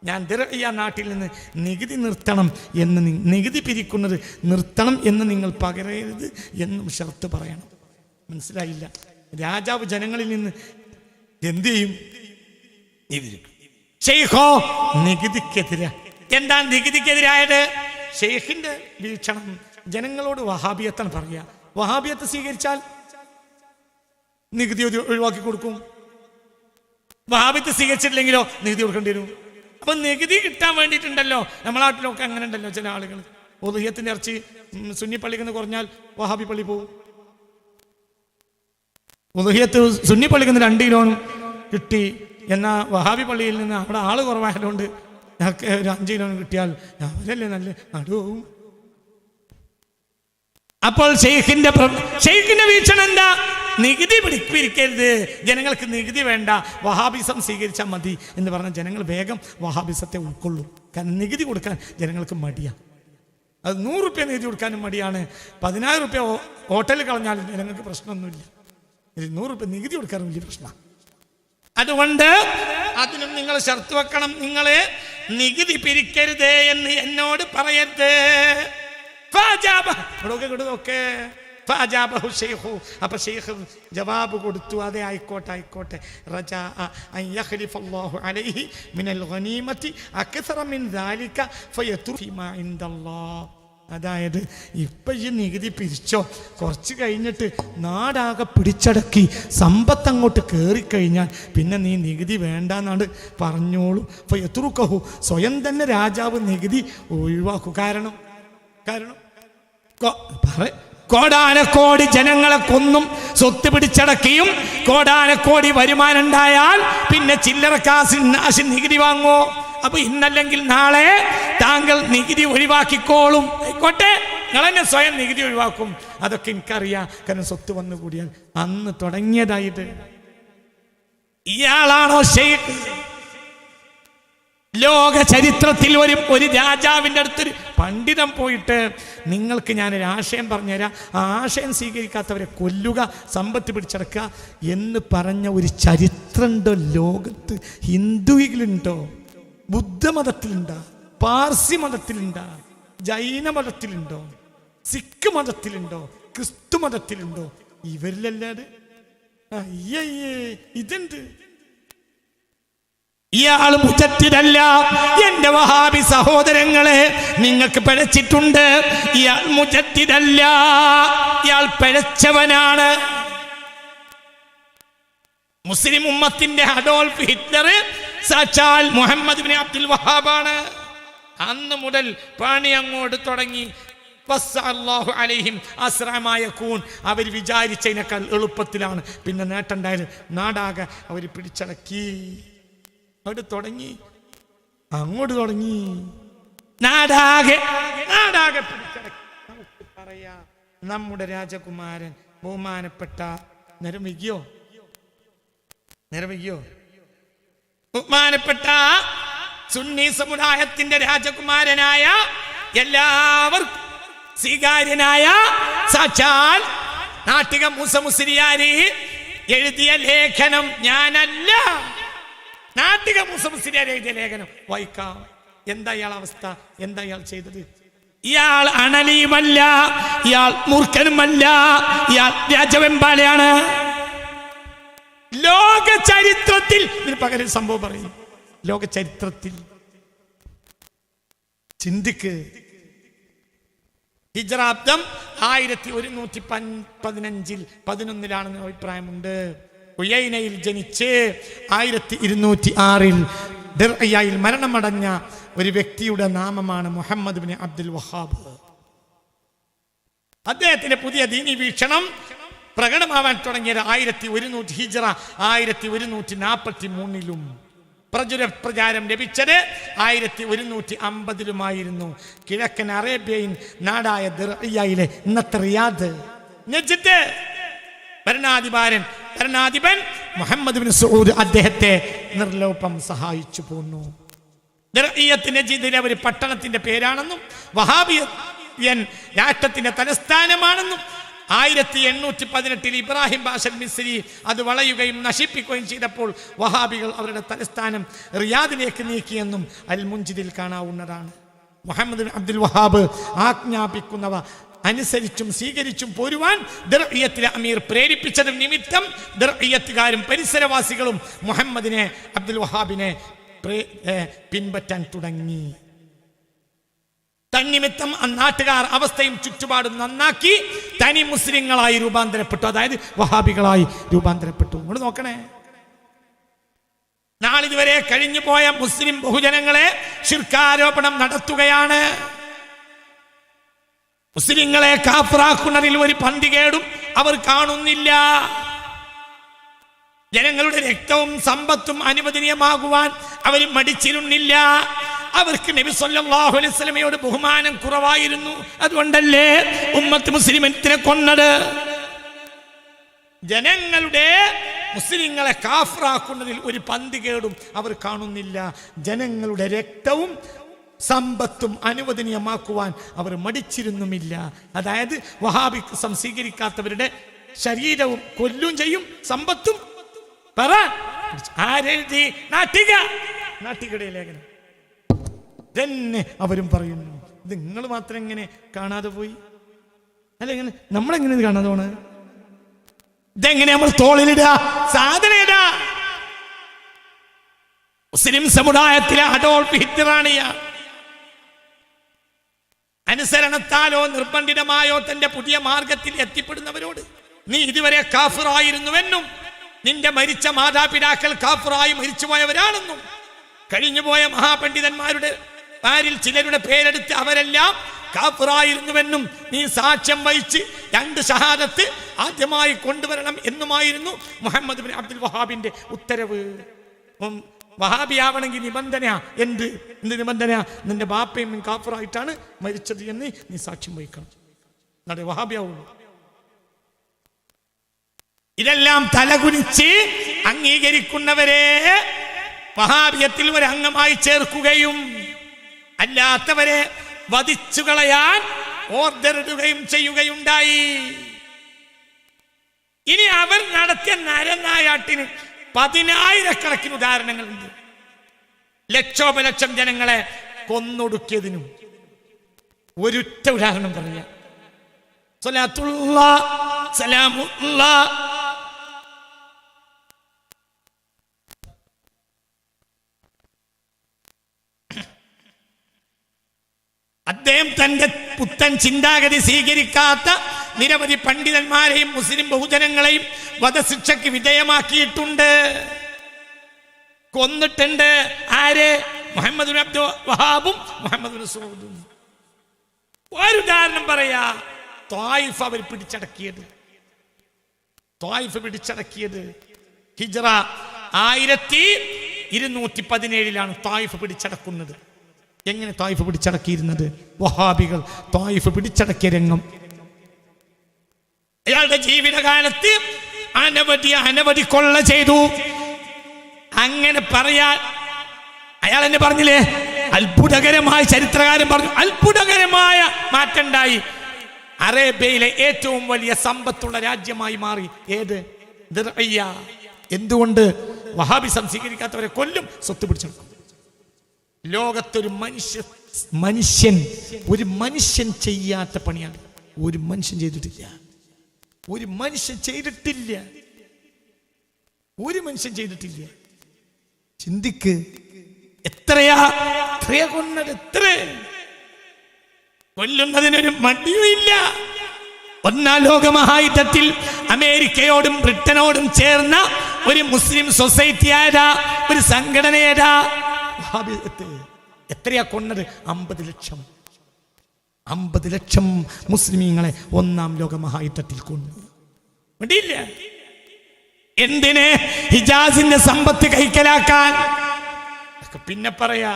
ഞാൻ ദിർഇയ നാട്ടിൽ നിന്ന് നികുതി നിർത്തണം എന്ന്, നികുതി പിരിക്കുന്നത് നിർത്തണം എന്ന് നിങ്ങൾ പകരരുത് എന്നും ഷർത്ത് പറയണം. മനസ്സിലായില്ല? രാജാവ് ജനങ്ങളിൽ നിന്ന് എന്ത് ചെയ്യും? ഷെയ്ഖോ നികുതിക്കെതിരാ. എന്താ നികുതിക്കെതിരായത്? ഷെയ്ഖിന്റെ വീക്ഷണം ജനങ്ങളോട് വഹാബിയത്താണ് പറയാ. വഹാബിയത്ത് സ്വീകരിച്ചാൽ നികുതി ഒഴിവാക്കി കൊടുക്കും. വഹാബിയത്ത് സ്വീകരിച്ചിട്ടില്ലെങ്കിലോ നികുതി കൊടുക്കേണ്ടി വരും. അപ്പൊ നികുതി കിട്ടാൻ വേണ്ടിയിട്ടുണ്ടല്ലോ, നമ്മളെ നാട്ടിലൊക്കെ അങ്ങനെ ഉണ്ടല്ലോ ചില ആളുകൾ. ഉദ്ഹിയത്തിന്റെ ഇറച്ചി സുന്നി പള്ളിയിൽ നിന്ന് കുറഞ്ഞാൽ വഹാബി പള്ളി പോകും. ഉദ്ഹിയത്ത് സുന്നി പള്ളിയിൽ നിന്ന് 2 കിലോനും കിട്ടി, എന്നാൽ വഹാബി പള്ളിയിൽ നിന്ന് അവിടെ ആള് കുറവായതുകൊണ്ട് ഞങ്ങൾക്ക് ഒരു 5 കിലോനും കിട്ടിയാൽ അവരല്ലേ നല്ല നടുവും. അപ്പോൾ ഷെയ്ഖിന്റെ വീക്ഷണം എന്താ? നികുതി പിരിക്കരുത്, ജനങ്ങൾക്ക് നികുതി വേണ്ട, വഹാബിസം സ്വീകരിച്ചാൽ മതി എന്ന് പറഞ്ഞാൽ ജനങ്ങൾ വേഗം വഹാബിസത്തെ ഉൾക്കൊള്ളും. കാരണം നികുതി കൊടുക്കാൻ ജനങ്ങൾക്ക് മടിയാണ്. അത് 100 റുപ്യ നികുതി കൊടുക്കാനും മടിയാണ്. 10,000 റുപ്യ ഹോട്ടലിൽ കളഞ്ഞാലും ജനങ്ങൾക്ക് പ്രശ്നമൊന്നുമില്ല. 100 റുപ്യ നികുതി കൊടുക്കാനും വലിയ പ്രശ്നമാണ്. അതുകൊണ്ട് അതിനും നിങ്ങൾ ഷർത്ത് വെക്കണം. നിങ്ങള് നികുതി പിരിക്കരുത് എന്ന് എന്നോട് പറയരുത്. അപ്പൊ ഷെയ്ഖ് ജവാബ് കൊടുത്തു, അതെ ആയിക്കോട്ടെ. റജാ അൻ യഖ്ലിഫല്ലാഹു അലൈഹി മിനൽ ഗനീമത്തി അക്സറ മിൻ ദാലിക ഫയത്രു ഫീമാ ഇൻദല്ലാഹ്. അതായത് ഇപ്പൊ ഈ നികുതി പിരിച്ചോ, കുറച്ച് കഴിഞ്ഞിട്ട് നാടാകെ പിടിച്ചടക്കി സമ്പത്ത് അങ്ങോട്ട് കയറിക്കഴിഞ്ഞാൽ പിന്നെ നീ നികുതി വേണ്ടെന്നാണ് പറഞ്ഞോളൂ. ഫയത്രുക്കഹു, സ്വയം തന്നെ രാജാവ് നികുതി ഒഴിവാക്കൂ. കാരണം കോടാനക്കോടി ജനങ്ങളെ കൊന്നും സ്വത്ത് പിടിച്ചടക്കിയും കോടാനക്കോടി വരുമാനം ഉണ്ടായാൽ പിന്നെ ചില്ലറ കാശ് നികുതി വാങ്ങോ? അപ്പൊ ഇന്നല്ലെങ്കിൽ നാളെ താങ്കൾ നികുതി ഒഴിവാക്കിക്കോളും. ആയിക്കോട്ടെ, നിങ്ങൾ തന്നെ സ്വയം നികുതി ഒഴിവാക്കും. അതൊക്കെ എനിക്കറിയാം, കാരണം സ്വത്ത് വന്നു കൂടിയാൽ അന്ന് തുടങ്ങിയതായിട്ട്. ഇയാളാണോ ഷെയ്ഖ്? ലോക ചരിത്രത്തിൽ ഒരു രാജാവിൻ്റെ അടുത്തൊരു പണ്ഡിതൻ പോയിട്ട് നിങ്ങൾക്ക് ഞാനൊരു ആശയം പറഞ്ഞുതരാം, ആ ആശയം സ്വീകരിക്കാത്തവരെ കൊല്ലുക, സമ്പത്ത് പിടിച്ചടക്കുക എന്ന് പറഞ്ഞ ഒരു ചരിത്രമുണ്ടോ ലോകത്ത്? ഹിന്ദുയിലുണ്ടോ? ബുദ്ധമതത്തിലുണ്ടോ? പാർസി മതത്തിലുണ്ടോ? ജൈന മതത്തിലുണ്ടോ? സിഖ് മതത്തിലുണ്ടോ? ക്രിസ്തു മതത്തിലുണ്ടോ? ഇവരിലല്ലാതെ അയ്യയ്യേ ഇതെന്ത്? ഇയാൾ മുജദ്ദിദല്ല. എന്റെ വഹാബി സഹോദരങ്ങളെ, നിങ്ങൾക്ക് പിഴച്ചിട്ടുണ്ട്. ഇയാൾ മുജദ്ദിദല്ല, ഇയാൾ പിഴച്ചവനാണ്. മുസ്ലിം ഉമ്മത്തിന്റെ അഡോൾഫ് ഹിറ്റ്ലർ സാക്ഷാൽ മുഹമ്മദ് ബിൻ അബ്ദുൽ വഹാബാണ്. അന്ന് മുതൽ പണി അങ്ങോട്ട് തുടങ്ങി. അവർ വിചാരിച്ചതിനേക്കാൾ എളുപ്പത്തിലാണ് പിന്നെ നേട്ടമുണ്ടായത്. നാടാകെ അവർ പിടിച്ചടക്കി. അവിടെ തുടങ്ങി, അങ്ങോട്ട് തുടങ്ങി, നാടാകെ പിടിച്ചടക്കി. നമുക്ക് പറയാ, നമ്മുടെ രാജകുമാരൻ ബഹുമാനപ്പെട്ട നേരം വൈകിയോ ബഹുമാനപ്പെട്ട സുന്നി സമുദായത്തിന്റെ രാജകുമാരനായ എല്ലാവർക്കും സ്വീകാര്യനായ സാക്ഷാൽ നാട്ടിക മൂസ മുസ്ലിയാരി എഴുതിയ ലേഖനം ഞാനല്ല. നാട്ടിക മൂസ മുസ്ലിയാർ എഴുതിയ ലേഖനം വായിക്കാം. എന്താ ഇയാൾ അവസ്ഥ? എന്താ ഇയാൾ ചെയ്തത്? ഇയാൾ അണലിയുമല്ല, ഇയാൾ മൂർഖനുമല്ല, ഇയാൾ രാജവെമ്പാലയാണ്. ലോക ചരിത്രത്തിൽ ഇതിന് പകരം സംഭവം പറയും. ലോക ചരിത്രത്തിൽ ചിന്തിക്ക്. ഹിജ്റാബ്ദം 1115-11 അഭിപ്രായമുണ്ട്. ഉയൈനയിൽ ജനിച്ച് 1206 ദിർഇയയിൽ മരണമടഞ്ഞ ഒരു വ്യക്തിയുടെ നാമമാണ് മുഹമ്മദ് ബിൻ അബ്ദുൽ വഹാബ്. അദ്ദേഹത്തിന്റെ പുതിയ ദീനി വീക്ഷണം പ്രകടമാവാൻ തുടങ്ങിയത് 1100 ഹിജ്റ 1143 പ്രചാരം ലഭിച്ചത് 1150 കിഴക്കൻ അറേബ്യൻ നാടായ ദിർഇയയിലെ ഇന്നത്തെ റിയാദ് നജ്ദ് ഭരണാധിപൻ മുഹമ്മദ് ബിൻ സഊദ് അദ്ദേഹത്തെ നിർലോഭം സഹായിച്ചു പോന്നു. ദിർഇയത്ത് നജ്ദിലെ ഒരു പട്ടണത്തിന്റെ പേരാണെന്നും വഹാബിയൻ രാഷ്ട്രത്തിന്റെ തലസ്ഥാനമാണെന്നും 1818 ഇബ്രാഹിം ബാഷൽ മിസ്രി അത് വളയുകയും നശിപ്പിക്കുകയും ചെയ്തപ്പോൾ വഹാബികൾ അവരുടെ തലസ്ഥാനം റിയാദിലേക്ക് നീക്കിയെന്നും അൽ മുൻജിദിൽ കാണാവുന്നതാണ്. മുഹമ്മദ് ബിൻ അബ്ദുൽ വഹാബ് ആജ്ഞാപിക്കുന്നവ അനുസരിച്ചും സ്വീകരിച്ചും പോരുവാൻ ദിർഇയത്തിലെ അമീർ പ്രേരിപ്പിച്ചതും നിമിത്തം ദിർഇയത്തുകാരും പരിസരവാസികളും മുഹമ്മദിനെ അബ്ദുൽ വഹാബിനെ പിൻപറ്റാൻ തുടങ്ങി. തന്നിമിത്തം നാട്ടുകാർ അവസ്ഥയും ചുറ്റുപാടും നന്നാക്കി തനി മുസ്ലിങ്ങളായി രൂപാന്തരപ്പെട്ടു. അതായത് വഹാബികളായി രൂപാന്തരപ്പെട്ടു. ഇങ്ങോട്ട് നോക്കണേ, നാളിതുവരെ കഴിഞ്ഞു പോയ മുസ്ലിം ബഹുജനങ്ങളെ ശിർക്കാരോപണം നടത്തുകയാണ്. മുസ്ലിങ്ങളെ കാഫിറാക്കുന്നതിൽ ഒരു പന്തികേടും അവർ കാണുന്നില്ല. ജനങ്ങളുടെ രക്തവും സമ്പത്തും അനുവദനീയമാകുവാൻ അവർ മടിച്ചിരുന്നില്ല. അവർക്ക് നബി സല്ലല്ലാഹു അലൈഹി വസല്ലമയോട് ബഹുമാനം കുറവായിരുന്നു. അതുകൊണ്ടല്ലേ ഉമ്മത്ത് മുസ്ലിമത്തിനെ കൊന്നത്. ജനങ്ങളുടെ മുസ്ലിങ്ങളെ കാഫിറാക്കുന്നതിൽ ഒരു പന്തികേടും അവർ കാണുന്നില്ല. ജനങ്ങളുടെ രക്തവും സമ്പത്തും അനുവദനീയമാക്കുവാൻ അവർ മടിച്ചിരുന്നുമില്ല. അതായത് വഹാബിസം സ്വീകരിക്കാത്തവരുടെ ശരീരവും കൊല്ലും ചെയ്യും, സമ്പത്തും ആരെഴുതി? നാട്ടികയുടെ ലേഖനം തന്നെ അവരും പറയുന്നു. ഇത് നിങ്ങൾ മാത്രം എങ്ങനെ കാണാതെ പോയി? അല്ല, എങ്ങനെ നമ്മളെങ്ങനെ ഇത് കാണാതെ പോണ്? ഇതെങ്ങനെ നമ്മൾ തോളിലിടാ, സാധന ഇടാ? മുസ്ലിം സമുദായത്തിലെ അഡോൾഫ് ഹിറ്റ്ലറാണ് ഇയാൾ. അനുസരണത്താലോ നിർബന്ധിതമായോ തന്റെ പുതിയ മാർഗത്തിൽ എത്തിപ്പെടുന്നവരോട് നീ ഇതുവരെ കാഫിറായിരുന്നുവെന്നും നിന്റെ മരിച്ച മാതാപിതാക്കൾ കാഫിറായി മരിച്ചുപോയവരാണെന്നും കഴിഞ്ഞുപോയ മഹാപണ്ഡിതന്മാരുടെ പാരിൽ ചിലരുടെ പേരെടുത്ത് അവരെല്ലാം കാഫിറായിരുന്നുവെന്നും നീ സാക്ഷ്യം വഹിച്ച് 2 ഷഹാദത്ത് ആദ്യമായി കൊണ്ടുവരണം എന്നുമായിരുന്നു മുഹമ്മദ് ബിൻ അബ്ദുൽ വഹാബിന്റെ ഉത്തരവ്. വഹാബിയാവണമെങ്കിൽ നിബന്ധന എന്ത് നിബന്ധന? നിന്റെ ബാപ്പയും കാഫിറായിട്ടാണ് മരിച്ചത് എന്ന് നീ സാക്ഷ്യം വഹിക്കണം. എന്നാണ് വഹാബിയാവുള്ളൂ. ഇതെല്ലാം തലകുനിച്ച് അംഗീകരിക്കുന്നവരെ വഹാബിയത്തിൽ ഒരു അംഗമായി ചേർക്കുകയും അല്ലാത്തവരെ വധിച്ചു കളയാൻ ഓർഡർ ഇടുകയും ചെയ്യുകയുണ്ടായി. ഇനി അവർ നടത്തിയ നരനായാട്ടിന് 10,000 ഉദാഹരണങ്ങളുണ്ട്. ലക്ഷോപലക്ഷം ജനങ്ങളെ കൊന്നൊടുക്കിയതിനും ഒരൊറ്റ ഉദാഹരണം പറയാം. സ്വലാത്തുല്ലാ സലാമുല്ലാ അദ്ദേഹം തന്റെ പുത്തൻ ചിന്താഗതി സ്വീകരിക്കാത്ത നിരവധി പണ്ഡിതന്മാരെയും മുസ്ലിം ബഹുജനങ്ങളെയും വധശിക്ഷയ്ക്ക് വിധേയമാക്കിയിട്ടുണ്ട്, കൊന്നിട്ടുണ്ട്. ആര്? മുഹമ്മദ് ബിൻ അബ്ദുൽ വഹാബും മുഹമ്മദ് ബിൻ സഊദും. ഒരു ഉദാഹരണം പറയാ. ത്വായിഫ് അവർ പിടിച്ചടക്കിയത്. ഹിജ്റ 1217 ത്വായിഫ് പിടിച്ചടക്കുന്നത്. എങ്ങനെ ത്വായിഫ് പിടിച്ചടക്കിയിരുന്നത്? വഹാബികൾ ത്വായിഫ് പിടിച്ചടക്കിയ രംഗം. അയാളുടെ ജീവിതകാലത്ത് അനവധി കൊള്ള ചെയ്തു. അങ്ങനെ പറയാൻ അയാൾ എന്നെ പറഞ്ഞില്ലേ, അത്ഭുതകരമായ ചരിത്രകാരൻ പറഞ്ഞു, അത്ഭുതകരമായ മാറ്റം ഉണ്ടായി. അറേബ്യയിലെ ഏറ്റവും വലിയ സമ്പത്തുള്ള രാജ്യമായി മാറി. ഏത്? ദിർഇയ്യ. എന്തുകൊണ്ട്? വഹാബിസം സ്വീകരിക്കാത്തവരെ കൊല്ലും, സ്വത്ത് പിടിച്ചെടുക്കും. ലോകത്തൊരു മനുഷ്യൻ ചെയ്യാത്ത പണിയാണ്. ഒരു മനുഷ്യൻ ചെയ്തിട്ടില്ല. ഒരു മനുഷ്യൻ ചെയ്തിട്ടില്ല. ചിന്തിക്ക്, എത്രയാ കൊന്നത്, എത്ര കൊല്ലുന്നതിനൊരു മടിയുമില്ല. ഒന്നാം ലോക മഹായുദ്ധത്തിൽ അമേരിക്കയോടും ബ്രിട്ടനോടും ചേർന്ന ഒരു മുസ്ലിം സൊസൈറ്റി ആയതാ, ഒരു സംഘടന ഏതാ? എത്രയാ കൊന്നത്? 50 ലക്ഷം. 50 ലക്ഷം മുസ്ലിമീങ്ങളെ ഒന്നാം ലോക മഹായുദ്ധത്തിൽ കൊന്നു. മടിയില്ല. എന്തിന്? ഹിജാസിന്റെ സമ്പത്ത് കൈക്കലാക്കാൻ. പിന്നെ പറയാ,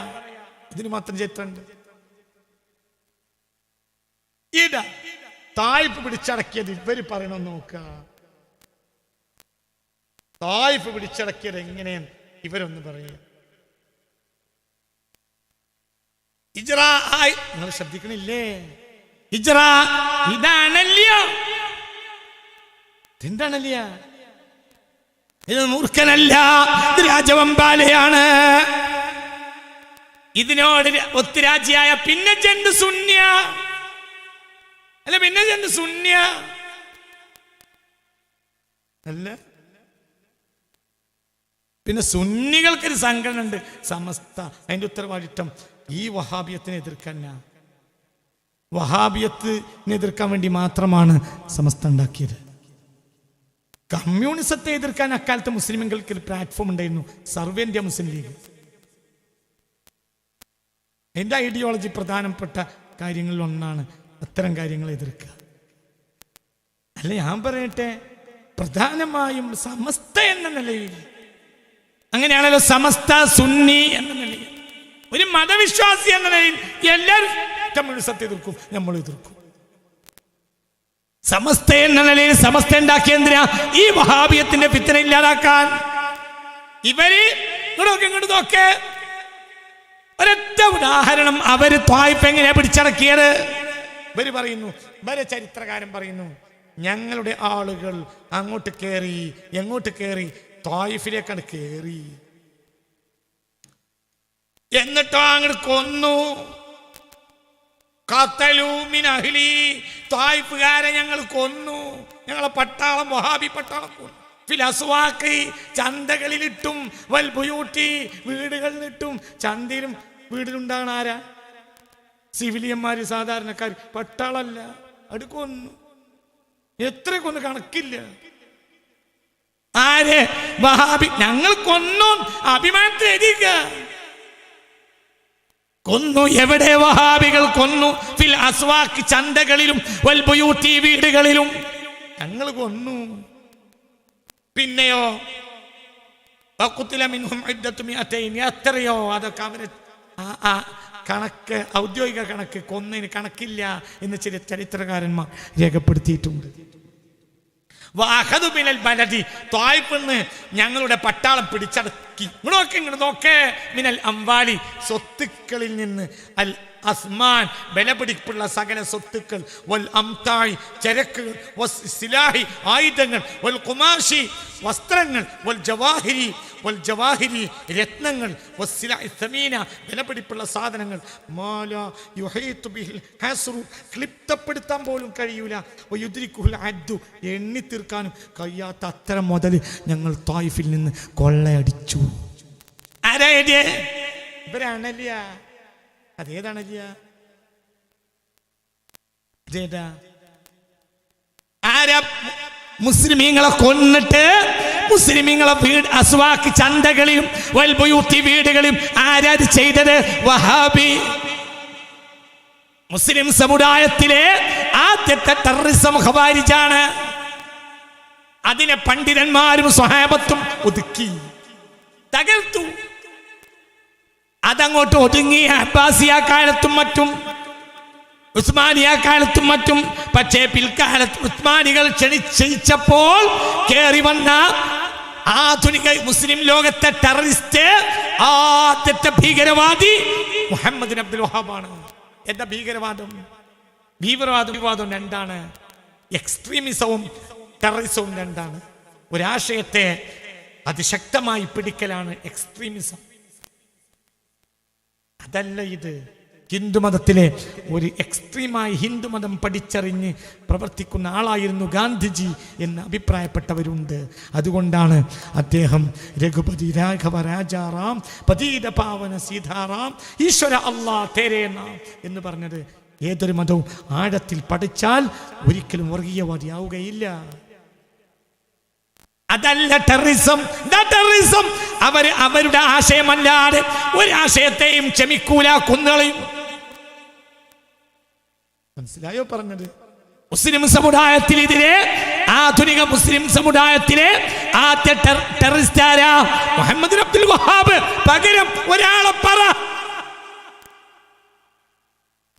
ഇതിന് മാത്രം ചരിത്രമുണ്ട്. ഇതാ തായിഫ് പിടിച്ചടക്കിയത് ഇവര് പറയണം. നോക്ക, തായിഫ് പിടിച്ചടക്കിയത് എങ്ങനെയാണ് ഇവരൊന്ന് പറയുക. ഹിജ്റ ആയി, നിങ്ങൾ ശ്രദ്ധിക്കണില്ലേ? ഹിജ്റ ഇതാണല്ലോ. എന്താണല്ല? ഇത് മൂർഖനല്ല, ഇത് രാജവമ്പാലയാണ്. ഇതിനോട് ഒത്തുരാജ്യായ പിന്നെ ജന്തു സുന്യ അല്ല, പിന്നെ ജന്തു സുന്യ അല്ല, പിന്നെ സുന്നികൾക്കൊരു സംഘടന ഉണ്ട്, സമസ്ത. അതിന്റെ ഉത്തരവാദിത്വം ഈ വഹാബിയത്തിനെ എതിർക്കാൻ, വഹാബിയത്തിനെ എതിർക്കാൻ വേണ്ടി മാത്രമാണ് സമസ്ത ഉണ്ടാക്കിയത്. കമ്മ്യൂണിസത്തെ എതിർക്കാൻ അക്കാലത്ത് മുസ്ലിമുകൾക്ക് ഒരു പ്ലാറ്റ്ഫോം ഉണ്ടായിരുന്നു, സർവ്വ ഇന്ത്യ മുസ്ലിം ലീഗ്. എൻ്റെ ഐഡിയോളജി പ്രധാനപ്പെട്ട കാര്യങ്ങളിൽ ഒന്നാണ് അത്തരം കാര്യങ്ങളെ എതിർക്കുക. അല്ല, ഞാൻ പറയട്ടെ, പ്രധാനമായും സമസ്ത എന്ന നിലയിൽ, അങ്ങനെയാണല്ലോ സമസ്ത സുന്നി എന്ന നിലയിൽ, ഒരു മതവിശ്വാസി എന്ന നിലയിൽ എല്ലാവരും കമ്മ്യൂണിസത്തെ എതിർക്കും, നമ്മൾ എതിർക്കും. സമസ്ത എന്ന നിലയിൽ സമസ്ത ഉണ്ടാക്കിയ എന്തിനാ? ഈ വഹാബിയത്തിന്റെ ഫിത്ന ഇല്ലാതാക്കാൻ. ഇവര് ഇങ്ങോട്ട് നോക്കേ, ഒരൊറ്റ ഉദാഹരണം. അവര് ത്വായിഫ് എങ്ങനെയാ പിടിച്ചടക്കിയത്? ഇവര് പറയുന്നു, ഇവരെ ചരിത്രകാരൻ പറയുന്നു, ഞങ്ങളുടെ ആളുകൾ അങ്ങോട്ട് കയറി, എങ്ങോട്ട് കയറി? ത്വായിഫിലേക്കാണ് കയറി. എന്നിട്ടോ അങ്ങോട്ട് കൊന്നു. ത്വായിഫുകാരെ ഞങ്ങൾ കൊന്നു, ഞങ്ങളെ പട്ടാളം, വഹാബി പട്ടാളം കൊന്നു. ഫിലസ്വാക്കി, ചന്തകളിലിട്ടും, വൽബുയൂട്ടി, വീടുകളിലിട്ടും. ചന്തയിലും വീടിലുണ്ടാകണ ആരാ? സിവിലിയന്മാര്, സാധാരണക്കാർ, പട്ടാളല്ല. അത് കൊന്നു. എത്ര കൊന്നു കണക്കില്ല. ആരെ? വഹാബി. ഞങ്ങൾ കൊന്നു, അഭിമാനത്തിൽ എഴുതിക്ക. കൊന്നു. എവിടെ? വഹാബികൾ കൊന്നു. ഫിൽ അസ്വാക്ക്, ചന്തകളിലും, വൽബുയൂട്ടി, വീടുകളിലും ഞങ്ങൾ കൊന്നു. പിന്നെയോ എത്രയോ, അതൊക്കെ അവര് കണക്ക്, ഔദ്യോഗിക കണക്ക്, കൊന്നതിന് കണക്കില്ല എന്ന് ചില ചരിത്രകാരന്മാർ രേഖപ്പെടുത്തിയിട്ടുണ്ട്. ത്വായിഫിന്ന് ഞങ്ങളുടെ പട്ടാളം പിടിച്ചടക്കി. ഇങ്ങോട്ട് നോക്കേ, മിനൽ അംവാലി, സ്വത്തുക്കളിൽ നിന്ന്, അൽ അസ്മാൻ, ബലപിടിപ്പുള്ള സകല സ്വത്തുക്കൾ, വൽ അംതായി, ചരക്കുകൾ, വസ്സിലാഹി, ആയുധങ്ങൾ, വൽ ഖുമാശി, വസ്ത്രങ്ങൾ, വൽ ജവാഹിരി, രത്നങ്ങൾ, വസ്സിലാഹി സമീന, ബലപിടിപ്പുള്ള സാധനങ്ങൾ, മാലാ യുഹീതു ബിഹിൽ ഹസ്റു, ക്ലിപ്തപ്പെടുത്താൻ പോലും കഴിയൂല, വയുദ്രികുൽ അദ്ദു, എണ്ണി തീർക്കാനും കഴിയാത്ത അത്തരം മുതൽ ഞങ്ങൾ ത്വായിഫിൽ നിന്ന് കൊള്ളയടിച്ചു. ആരാ? ഇവരാണല്ല. അതേതാണല്ല? ആരാ? മുസ്ലിമീങ്ങളെ കൊന്നിട്ട് മുസ്ലിമീങ്ങളെ വീട്, അസ്വാക്ക്, ചന്തകളിലും, വൽബുയൂത്തി, വീടുകളിലും ആരാത് ചെയ്തത്? വഹാബി. മുസ്ലിം സമുദായത്തിലെ ആദ്യത്തെ ടെററിസം ഖവാരിജാണ്. അതിനെ പണ്ഡിതന്മാരും സ്വഹാബത്തും ഒതുക്കി, തകർത്തു. അതങ്ങോട്ട് ഒതുങ്ങി അബ്ബാസിയ കാലത്തും മറ്റും, ഉസ്മാനിയ കാലത്തും മറ്റും. പക്ഷേ പിൽക്കാലത്ത് ഉസ്മാനികൾ ക്ഷണിച്ചപ്പോൾ കയറി വന്ന ആധുനിക മുസ്ലിം ലോകത്തെ ടെററിസ്റ്റ്, ആദ്യത്തെ ഭീകരവാദി മുഹമ്മദ് അബ്ദുൽ വഹാബാണ്. എന്താ ഭീകരവാദം? ഭീകരവാദം രണ്ടാണ്. എക്സ്ട്രീമിസവും ടെററിസവും രണ്ടാണ്. ഒരാശയത്തെ അതിശക്തമായി പിടിക്കലാണ് എക്സ്ട്രീമിസം. അതല്ല ഇത്. ഹിന്ദുമതത്തിലെ ഒരു എക്സ്ട്രീമായി ഹിന്ദുമതം പഠിച്ചറിഞ്ഞ് പ്രവർത്തിക്കുന്ന ആളായിരുന്നു ഗാന്ധിജി എന്ന് അഭിപ്രായപ്പെട്ടവരുണ്ട്. അതുകൊണ്ടാണ് അദ്ദേഹം രഘുപതി രാഘവ രാജാറാം പതീത പാവന സീതാറാം ഈശ്വര അല്ലാ തേരേ നാം എന്ന് പറഞ്ഞത്. ഏതൊരു മതവും ആഴത്തിൽ പഠിച്ചാൽ ഒരിക്കലും വർഗീയവാദിയാവുകയില്ല. അതല്ല ടെററിസം. ടെററിസം അവരുടെ ആശയമല്ലാതെ ഒരാശയത്തെയും ക്ഷമിക്കൂല, കൊന്നുകളയും. മനസ്സിലായോ പറഞ്ഞത്? മുസ്ലിം സമുദായത്തിനെതിരെ, ആധുനിക മുസ്ലിം സമുദായത്തിലെ ആദ്യ ടെററിസ്റ്റ് ആരാ? മുഹമ്മദ് അബ്ദുൽ വഹാബ്. പകരം ഒരാളെ പറ.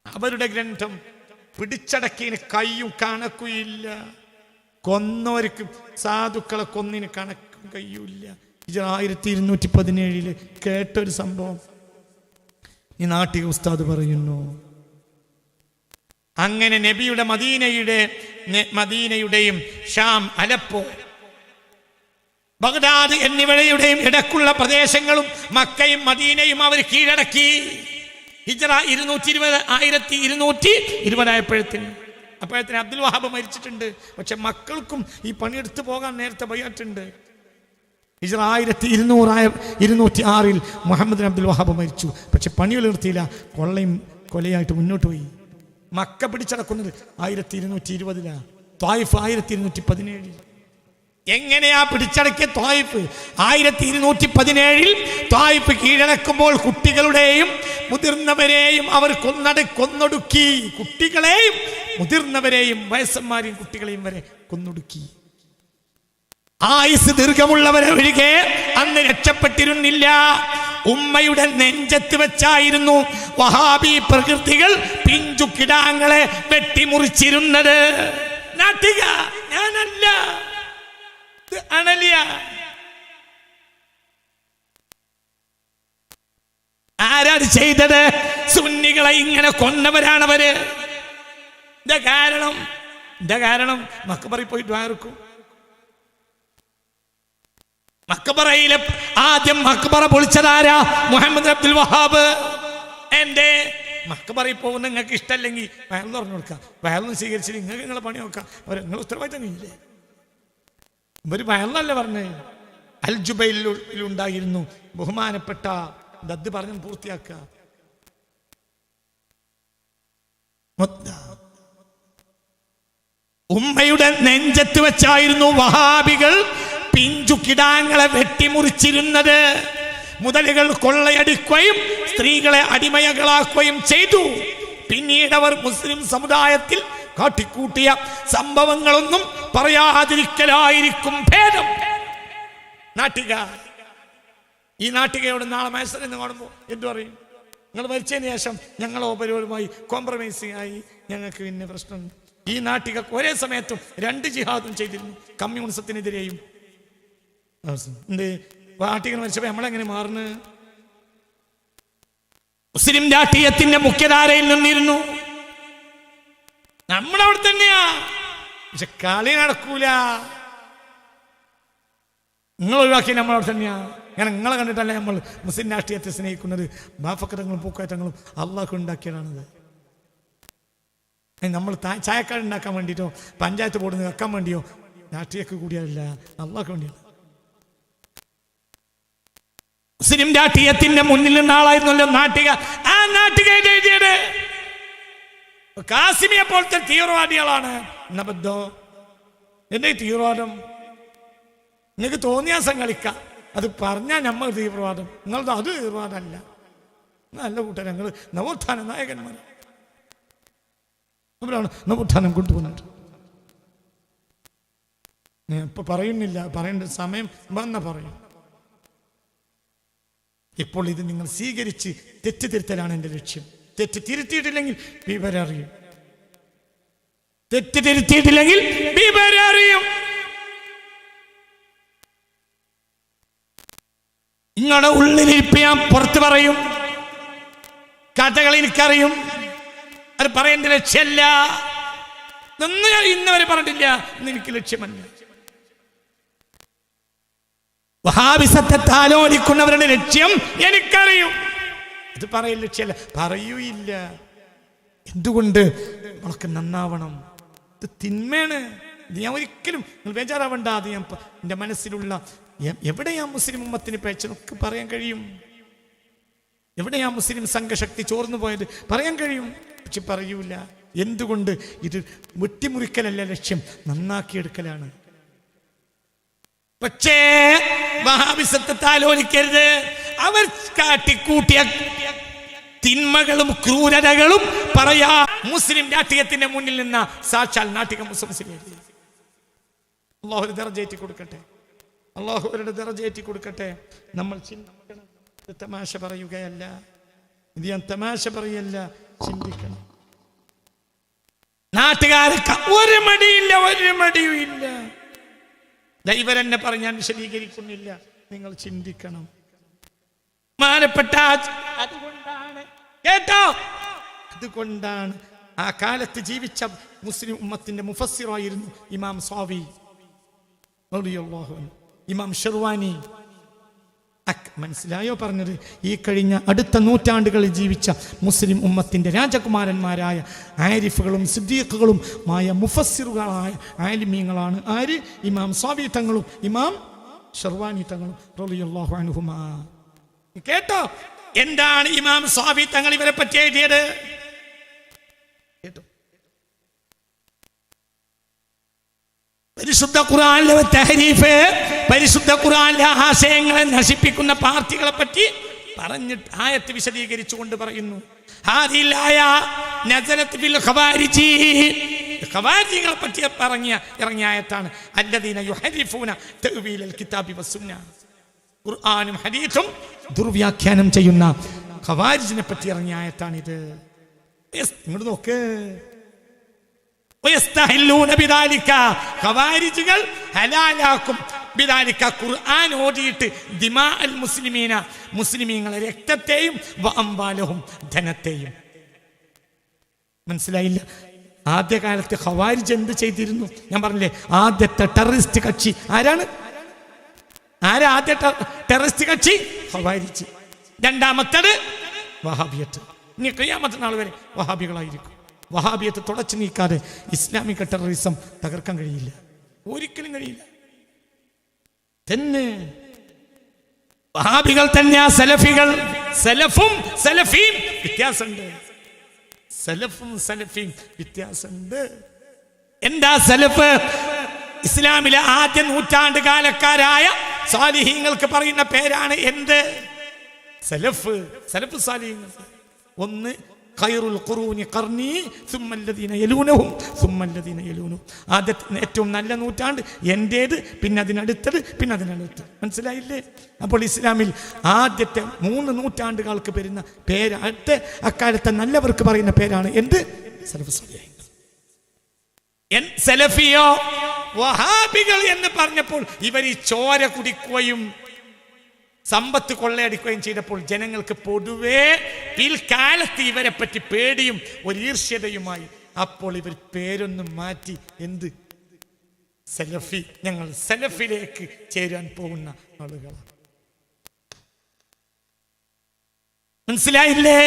അവരുടെ ഗ്രന്ഥം പിടിച്ചടക്കിന് കയ്യും കണക്കുമില്ല. കൊന്നവർക്ക്, സാധുക്കളെ കൊന്നിന് കണക്കും കഴിയൂല. 1217 കേട്ടൊരു സംഭവം ഈ നാട്ടിക ഉസ്താദ് പറയുന്നു. അങ്ങനെ നബിയുടെ മദീനയുടെയും ഷാം, അലപ്പോ, ബഗ്ദാദ് എന്നിവയുടെയും ഇടക്കുള്ള പ്രദേശങ്ങളും മക്കയും മദീനയും അവർ കീഴടക്കി. ഹിജ്റ 1220 അപ്പോഴത്തിന് അബ്ദുൽ വഹാബ് മരിച്ചിട്ടുണ്ട്. പക്ഷെ മക്കൾക്കും ഈ പണിയെടുത്ത് പോകാൻ നേരത്തെ ബൈഅത്തുണ്ട്. ഹിജ്റ 1206 മുഹമ്മദ് അബ്ദുൽ വഹാബ് മരിച്ചു. പക്ഷെ പണികൾ നിർത്തിയില്ല. കൊലയായിട്ട് മുന്നോട്ട് പോയി. മക്ക പിടിച്ചടക്കുന്നത് 1220. ത്വായിഫ് 1217. എങ്ങനെയാ പിടിച്ചടക്കിയ ത്വായിഫ്? 1217 ത്വായിഫ് കീഴടക്കുമ്പോൾ കുട്ടികളുടെയും മുതിർന്നവരെയും അവർ കൊന്നൊടുക്കി. കുട്ടികളെയും മുതിർന്നവരെയും വയസ്സന്മാരെയും കുട്ടികളെയും വരെ കൊന്നൊടുക്കി. ആയുസ് ദീർഘമുള്ളവരെ ഒഴികെ അന്ന് രക്ഷപ്പെട്ടിരുന്നില്ല. ഉമ്മയുടെ നെഞ്ചത്ത് വെച്ചായിരുന്നു വഹാബി പ്രകൃതികൾ പിഞ്ചു കിടാങ്ങളെ വെട്ടിമുറിച്ചിരുന്നത്. നാട്ടിക, ഞാനല്ല, അണലിയ. ആരാണ് ചെയ്തത്? സുന്നികളെ ഇങ്ങനെ കൊന്നവരാണവര്. എന്താ കാരണം? മക്ബറയിൽ പോയി ദ്വാരക്കും. മക്ബറയിലെ ആദ്യം മക്ബറ പൊളിച്ചതാരാ? മുഹമ്മദ് അബ്ദുൽ വഹാബ്. എന്റെ മക്ബറയിൽ പോകുന്ന നിങ്ങൾക്ക് ഇഷ്ടമല്ലെങ്കിൽ വയൽ തുറന്നു കൊടുക്കാം. വയലൊന്നും സ്വീകരിച്ചില്ല, നിങ്ങൾക്ക് നിങ്ങളെ പണി നോക്കാം. നിങ്ങൾ ഉത്തരവാദിത്തം കഴിഞ്ഞില്ലേ? ഇവര് വയലല്ല പറഞ്ഞേ. അൽ ജുബൈലുണ്ടായിരുന്നു ബഹുമാനപ്പെട്ട ദദ് പറഞ്ഞു പൂർത്തിയാക്കുക. ഉമ്മയുടെ നെഞ്ചത്ത് വെച്ചായിരുന്നു വഹാബികൾ പിഞ്ചു കിടാങ്ങളെ വെട്ടിമുറിച്ചിരുന്നത്. മുതലുകൾ കൊള്ളയടിക്കുകയും സ്ത്രീകളെ അടിമകളാക്കുകയും ചെയ്തു. പിന്നീട് അവർ മുസ്ലിം സമുദായത്തിൽ കാട്ടിക്കൂട്ടിയ സംഭവങ്ങളൊന്നും പറയാതിരിക്കലായിരിക്കും ഭേദം. നാട്ടിക, ഈ നാട്ടികയോട് നാളെ മത്സരം കാണുമ്പോൾ എന്തു പറയും? നിങ്ങൾ മരിച്ചതിന് ശേഷം ഞങ്ങളോ പരിപാടിയുമായി കോംപ്രമൈസിങ് ആയി, ഞങ്ങൾക്ക് പിന്നെ പ്രശ്നമുണ്ട്. ഈ നാട്ടിക ഒരേ സമയത്തും 2 ജിഹാദും ചെയ്തിരുന്നു. കമ്മ്യൂണിസത്തിനെതിരെയും. എന്ത് നാട്ടികൾ മരിച്ചപ്പോ നമ്മളെങ്ങനെ മാറുന്നു? മുസ്ലിം രാഷ്ട്രീയത്തിന്റെ മുഖ്യധാരയിൽ നിന്നിരുന്നു. നമ്മളവിടെ തന്നെയാ. പക്ഷെ കളി നടക്കൂല. നിങ്ങൾ ഒഴിവാക്കി നമ്മളവിടെ തന്നെയാ. ഞാൻ നിങ്ങളെ കണ്ടിട്ടല്ല നമ്മൾ മുസ്ലിം രാഷ്ട്രീയത്തെ സ്നേഹിക്കുന്നത്. ബാഫക്കരങ്ങളും പൂക്കയറ്റങ്ങളും അള്ളാഹു ഉണ്ടാക്കിയതാണത്. നമ്മൾ ചായക്കാട് ഉണ്ടാക്കാൻ വേണ്ടിയിട്ടോ പഞ്ചായത്ത് ബോർഡിൽ നിന്ന് വെക്കാൻ വേണ്ടിയോ രാഷ്ട്രീയക്ക് കൂടിയല്ല, അള്ളാഹു വേണ്ടിയാണ്. മുസ്ലിം രാഷ്ട്രീയത്തിന്റെ മുന്നിൽ നിന്ന ആളായിരുന്നല്ലോ നാട്ടിക. ആ നാട്ടിക എഴുതിയത് കാസിമിയെ പോലത്തെ തീവ്രവാദികളാണ്. എന്നബദ്ധോ എന്റെ തീവ്രവാദം നിങ്ങൾക്ക് തോന്നിയാസം കളിക്കാം. അത് പറഞ്ഞാൽ നമ്മൾ തീവ്രവാദം, നിങ്ങളത് അത് തീവ്രവാദമല്ല. നല്ല കൂട്ടർ ഞങ്ങൾ നവോത്ഥാന നായകന്മാർ അവരാണ് നവോത്ഥാനം കൊണ്ടുപോകുന്നത്. ഞാൻ ഇപ്പൊ പറയുന്നില്ല, പറയേണ്ട സമയം വന്ന പറയും. ഇപ്പോൾ ഇത് നിങ്ങൾ സ്വീകരിച്ച് തെറ്റ് തിരുത്തലാണ് എൻ്റെ ലക്ഷ്യം. തെറ്റ് തിരുത്തിയിട്ടില്ലെങ്കിൽ വിവരം അറിയും. തെറ്റ് തിരുത്തിയിട്ടില്ലെങ്കിൽ വിവരം അറിയും. നിങ്ങളുടെ ഉള്ളിലിരിപ്പ് ഞാൻ പുറത്ത് പറയും. കഥകൾ എനിക്കറിയും, അത് പറയേണ്ട ലക്ഷ്യമല്ല. ഇതൊന്നും ഞാൻ ഇന്നുവരെ പറഞ്ഞിട്ടില്ല, ഇന്ന് എനിക്ക് ലക്ഷ്യമല്ല. വഹാബിസത്തെ താലോലിക്കുന്നവരുടെ ലക്ഷ്യം എനിക്കറിയും, ഇത് പറയൽ ലക്ഷ്യമല്ല, പറയൂയില്ല. എന്തുകൊണ്ട്? നമ്മളൊക്കെ നന്നാവണം. ഇത് തിന്മയാണ്. ഇത് ഞാൻ ഒരിക്കലും നിങ്ങൾ ബേജാറാവണ്ട. അത് ഞാൻ എൻ്റെ മനസ്സിലുള്ള എവിടെയാ മുസ്ലിം ഉമ്മത്തിന് പേച്ചതൊക്കെ പറയാൻ കഴിയും. എവിടെയാ മുസ്ലിം സംഘശക്തി ചോർന്നു പോയത് പറയാൻ കഴിയും, പക്ഷെ പറയൂല. എന്തുകൊണ്ട്? ഇത് വെട്ടിമുറിക്കലല്ല ലക്ഷ്യം, നന്നാക്കിയെടുക്കലാണ്. പക്ഷേ വഹാബിസത്തെ താലോലിക്കരുത്. അവർ കാട്ടിക്കൂട്ടിയ തിന്മകളും ക്രൂരതകളും പറയാ മുസ്ലിം രാഷ്ട്രീയത്തിന്റെ മുന്നിൽ നിന്ന സാക്ഷാൽ നാട്ടിക മുസ്ലിം. അള്ളാഹു ദർജയേറ്റി കൊടുക്കട്ടെ, അള്ളാഹു അവരുടെ ദർജയേറ്റി കൊടുക്കട്ടെ. നമ്മൾ ചിന്തിക്കണം. ഇത് തമാശ പറയുകയല്ല, ഇത് ഞാൻ തമാശ പറയല്ല, ചിന്തിക്കണം. നാട്ടുകാർക്ക് ഒരു മടിയില്ല, ഒരു മടിയും ഇല്ല. ദൈവരെന്നെ പറഞ്ഞ് ഞാൻ വിശദീകരിക്കുന്നില്ല, നിങ്ങൾ ചിന്തിക്കണം. മാനപ്പെട്ട അതുകൊണ്ടാണ് കേട്ടോ, അതുകൊണ്ടാണ് ആ കാലത്ത് ജീവിച്ച മുസ്ലിം ഉമ്മത്തിന്റെ മുഫസ്സിറായിരുന്നു ഇമാം സാവി, ഇമാം ഷെർവാനി. മനസ്സിലായോ പറഞ്ഞത്? ഈ കഴിഞ്ഞ അടുത്ത നൂറ്റാണ്ടുകളിൽ ജീവിച്ച മുസ്ലിം ഉമ്മത്തിന്റെ രാജകുമാരന്മാരായ ആരിഫുകളും സിദ്ദീഖുകളും മായ മുഫസ്സിറുകളായ ആലിമീങ്ങളാണ് ആര്? ഇമാം സാവി തങ്ങളും ഇമാം ഷെർവാനി തങ്ങളും റളിയല്ലാഹു അൻഹുമാ. കേട്ടോ, എന്താണ് ഇമാം സാവി തങ്ങൾ ഇവരെ പറ്റി എഴുതിയത്? കേട്ടോ, പരിശുദ്ധ ഖുർആനിലെ തഹരീഫ്, പരിശുദ്ധ ഖുർആനിലെ ആശയങ്ങളെ നശിപ്പിക്കുന്ന പാർട്ടികളെ പറ്റി പറഞ്ഞിട്ട് ആയത്ത് വിശദീകരിച്ചുകൊണ്ട് പറയുന്നു. ഖവാരിജികളെ പറ്റി ഇറങ്ങിയ ആയത്താണ്. അല്ലദീന യുഹരിഫൂന തഅ്വീലൽ കിതാബി വസ്സുന്ന. ഖുർആനും ഹദീസും ദുർവ്യാഖ്യാനം ചെയ്യുന്ന ഖവാരിജിനെ പറ്റി ഇറങ്ങിയ ആയത്താണിത്. ഇങ്ങോട്ട് നോക്ക്. ഖവാരിജികൾ ഹലാലാക്കും ബിദാലിക, ഖുർആൻ ഓതിയിട്ട് ദിമാ അൽ മുസ്ലിമീന, മുസ്ലിമീങ്ങളെ രക്തത്തെയും വഅംവാലഹും, ധനത്തെയും. മനസ്സിലായില്ല? ആദ്യകാലത്ത് ഖവാരിജ് എന്ത് ചെയ്തിരുന്നു? ഞാൻ പറഞ്ഞില്ലേ, ആദ്യത്തെ ടെററിസ്റ്റ് കക്ഷി ആരാണ്? ആരാ ആദ്യ ടെററിസ്റ്റ് കക്ഷി? ഖവാരിജ്. രണ്ടാമത്തേത് വഹാബിയത്ത്. ഇനി ഖിയാമത്ത് നാൾ വരെ വഹാബികളായിരിക്കും. വഹാബിയത്ത് തുടച്ചു നീക്കാതെ ഇസ്ലാമിക ടെററിസം തകർക്കാൻ കഴിയില്ല, ഒരിക്കലും കഴിയില്ല. തന്നെ വഹാബികൾ തന്നെയാ സലഫികൾ. സലഫും സലഫിയും വ്യത്യാസമുണ്ട്. സലഫും സലഫിയും വ്യത്യാസമുണ്ട്. എന്താ സലഫ്? ഇസ്ലാമിലെ ആദ്യ നൂറ്റാണ്ട് കാലക്കാരായ സാലിഹീങ്ങൾക്ക് പറയുന്ന പേരാണ് എന്ത്? സലഫ്. സലഫ് സാലിഹീങ്ങൾ. ഒന്ന് ഖൈറുൽ ഖുറൂനി ഖർനി സുമ്മല്ലദീന യലൂനഹും സുമ്മല്ലദീന യലൂനഹും. ആദ്യത്തെ ഏറ്റവും നല്ല നൂറ്റാണ്ട് എൻ്റേത്, പിന്നെ അതിനടുത്തത്, പിന്നെ അതിനടുത്തത്. മനസ്സിലായില്ലേ? അപ്പോൾ ഇസ്ലാമിൽ ആദ്യത്തെ 3 നൂറ്റാണ്ടുകൾക്ക് വരുന്ന പേര്, അടുത്ത അക്കാലത്തെ നല്ലവർക്ക് പറയുന്ന പേരാണ് എന്ത്? സലഫ് സാലിഹീങ്ങൾ. സലഫിയോ വഹാബികൾ എന്ന് പറഞ്ഞപ്പോൾ ഇവർ ഈ ചോര കുടിക്കുകയും സമ്പത്ത് കൊള്ളയടിക്കുകയും ചെയ്തപ്പോൾ ജനങ്ങൾക്ക് പൊതുവേ പിൽക്കാലത്ത് ഇവരെ പറ്റി പേടിയും ഒരു ഈർഷ്യതയുമായി. അപ്പോൾ ഇവർ പേരൊന്നും മാറ്റി എന്ത്? സലഫി. ഞങ്ങൾ സലഫിലേക്ക് ചേരാൻ പോകുന്ന ആളുകളാണ്. മനസ്സിലായില്ലേ?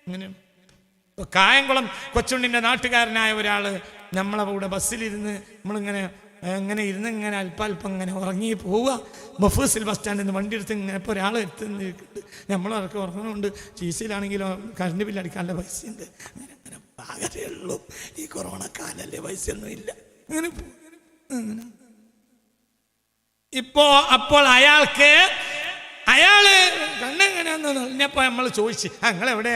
അങ്ങനെ കായംകുളം കൊച്ചുണ്ണിന്റെ നാട്ടുകാരനായ ഒരാള് നമ്മളെ കൂടെ ബസ്സിലിരുന്ന് നമ്മളിങ്ങനെ ഇങ്ങനെ അല്പാൽപ്പം ഇങ്ങനെ ഉറങ്ങി പോവുക. മഫൂസിൽ ബസ് സ്റ്റാൻഡിൽ നിന്ന് വണ്ടി എടുത്ത് ഇങ്ങനെ ഇപ്പോൾ ഒരാൾ എടുത്ത് നമ്മളൊക്കെ ഉറങ്ങുന്നുണ്ട്. ചീസയിലാണെങ്കിലോ കറണ്ട് ബില്ല് അടിക്കാനുള്ള പൈസയുണ്ട്. അങ്ങനെ പാകതേ ഉള്ളൂ. ഈ കൊറോണ കാലല്ലേ, പൈസയൊന്നും ഇല്ല. അങ്ങനെ അപ്പോൾ അയാള് കണ്ണെങ്ങനെയാന്ന് പറഞ്ഞപ്പോൾ നമ്മൾ ചോദിച്ചു, ഞങ്ങളെവിടെ?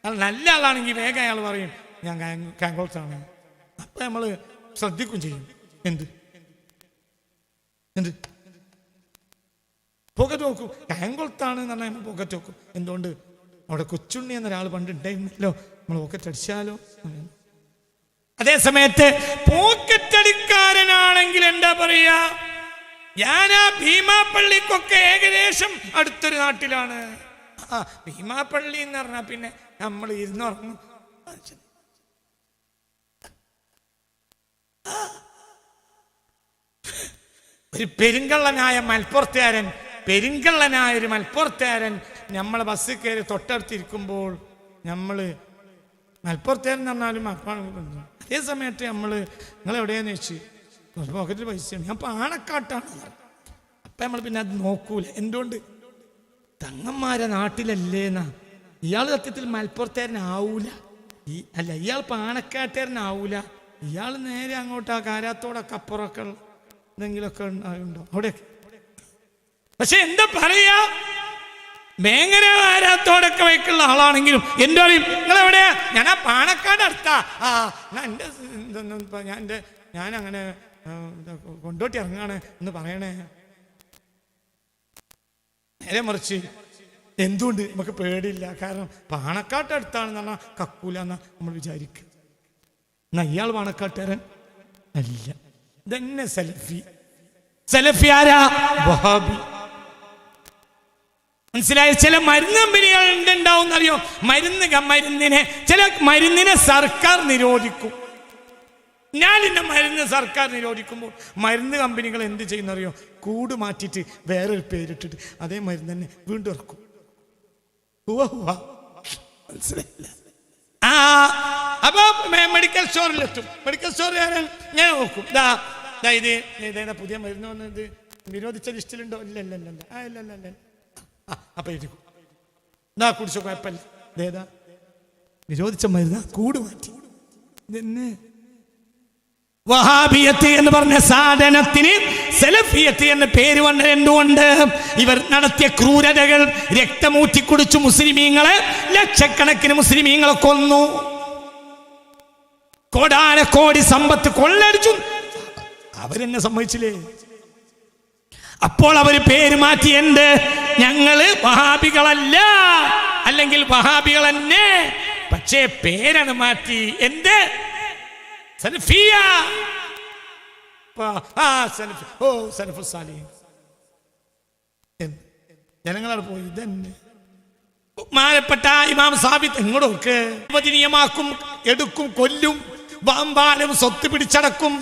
നല്ല ആളാണെങ്കിൽ വേഗം അയാൾ പറയും ഞാൻ കാങ്കോളത്താണ്. അപ്പം നമ്മൾ ശ്രദ്ധിക്കും ചെയ്യും. എന്ത് പോക്കറ്റ് നോക്കും. കാങ്കോളത്താണ് എന്ന് പറഞ്ഞാൽ നമ്മൾ പോക്കറ്റ് നോക്കും. എന്തുകൊണ്ട്? അവിടെ കൊച്ചുണ്ണി എന്നൊരാൾ പണ്ട് ഉണ്ടായിരുന്നല്ലോ, നമ്മൾ പോക്കറ്റ് അടിച്ചാലോ. അതേ സമയത്ത് പോക്കറ്റ് അടിക്കാരനാണെങ്കിൽ എന്താ പറയാ? ഞാൻ ആ ഭീമാപ്പള്ളിക്കൊക്കെ ഏകദേശം അടുത്തൊരു നാട്ടിലാണ്. ഭീമാപ്പള്ളി എന്ന് പറഞ്ഞാൽ പിന്നെ നമ്മൾ ഇരുന്നുറങ്ങും. ഒരു പെരുങ്കള്ളനായ ഒരു മലപ്പുറത്തുകാരൻ നമ്മളെ ബസ്സിൽ കയറി തൊട്ടടുത്തിരിക്കുമ്പോൾ നമ്മൾ മലപ്പുറത്തുകാരൻ എന്ന് പറഞ്ഞാലും അതേ സമയത്ത് നിങ്ങൾ എവിടെയാന്ന് വെച്ച് പോക്കറ്റിൽ പൈസ ഞാൻ പാണക്കാട്ടാണ്. അപ്പം നമ്മൾ പിന്നെ അത് നോക്കൂല. എന്തുകൊണ്ട്? തങ്ങന്മാരെ നാട്ടിലല്ലേന്നാ. ഇയാൾ സത്യത്തിൽ മലപ്പുറത്തുകാരനാവൂല, ഇയാൾ പാണക്കാട്ടുകാരനാവൂല. ഇയാൾ നേരെ അങ്ങോട്ട് ആ കാരാത്തോടൊക്കെ അപ്പുറമൊക്കെ എന്തെങ്കിലുമൊക്കെ ഉണ്ടോ അവിടെയൊക്കെ. പക്ഷെ എന്താ പറയാ, ഭയങ്കര കാരാത്തോടൊക്കെ വയ്ക്കുള്ള ആളാണെങ്കിലും എൻ്റെ പറയും നിങ്ങളെവിടെയാ? ഞാൻ ആ പാണക്കാട് അടുത്താ. ഞാനങ്ങനെ കൊണ്ടോട്ടി ഇറങ്ങാണ് എന്ന് പറയണേ. നേരെ മറിച്ച് എന്തുകൊണ്ട് നമുക്ക് പേടിയില്ല? കാരണം പാണക്കാട്ട് അടുത്താണെന്ന് പറഞ്ഞാൽ കക്കൂല എന്നാ നമ്മൾ വിചാരിക്കുക. എന്നാ ഇയാൾ പാണക്കാട്ടുകാരൻ അല്ല. ഇതന്നെ സലഫി ആരാ? വഹാബി. മനസ്സിലായ? ചില മരുന്ന് കമ്പനികൾ ഉണ്ടാവും അറിയോ? ചില മരുന്നിനെ സർക്കാർ നിരോധിക്കും. ഞാൻ ഇന്ന മരുന്ന് സർക്കാർ നിരോധിക്കുമ്പോൾ മരുന്ന് കമ്പനികൾ എന്ത് ചെയ്യുന്നറിയോ? കൂട് മാറ്റിയിട്ട് വേറൊരു പേരിട്ടിട്ട് അതേ മരുന്ന് തന്നെ വീണ്ടും ഇറക്കും. മനസ്സിലായില്ല? അപ്പൊ മെഡിക്കൽ സ്റ്റോറിലെത്തും. മെഡിക്കൽ സ്റ്റോറുകാരൻ ഞാൻ നോക്കും, ഇത് പുതിയ മരുന്ന് വന്നത് നിരോധിച്ച ലിസ്റ്റിലുണ്ടോ? ഇല്ല. അപ്പൊ ഇരിക്കും, കുടിച്ചോ, കുഴപ്പമില്ല. ഇതേതാ നിരോധിച്ച മരുന്ന്? കൂട് മാറ്റി. ഇതെന്നെ വഹാബിയത്ത് എന്ന് പറഞ്ഞ സാധനത്തിന് സലഫിയത്ത് എന്ന പേര് വന്നത് എന്തുകൊണ്ട്? ഇവർ നടത്തിയ ക്രൂരതകൾ, രക്തമൂറ്റി കുടിച്ചു മുസ്ലിമീങ്ങളെ, ലക്ഷക്കണക്കിന് മുസ്ലിമീങ്ങളെ കൊന്നു, കോടാനക്കോടി സമ്പത്ത് കൊള്ളടിച്ചു. അവരെന്നെ സമ്മതിച്ചില്ലേ? അപ്പോൾ അവര് പേര് മാറ്റിയുണ്ട്, ഞങ്ങള് വഹാബികളല്ല, അല്ലെങ്കിൽ വഹാബികൾ തന്നെ. പക്ഷേ പേരാണ് മാറ്റി. എന്ത്? സലഫിയ. ജനങ്ങളോട് പോയി ഇതന്നെ. ബഹുമാനപ്പെട്ട ഇമാം സാബിത്ത് എങ്ങോട്ടൊക്കെ ഉപജനീയമാക്കും, എടുക്കും, കൊല്ലും, വാമ്പാലും സ്വത്ത് പിടിച്ചടക്കും.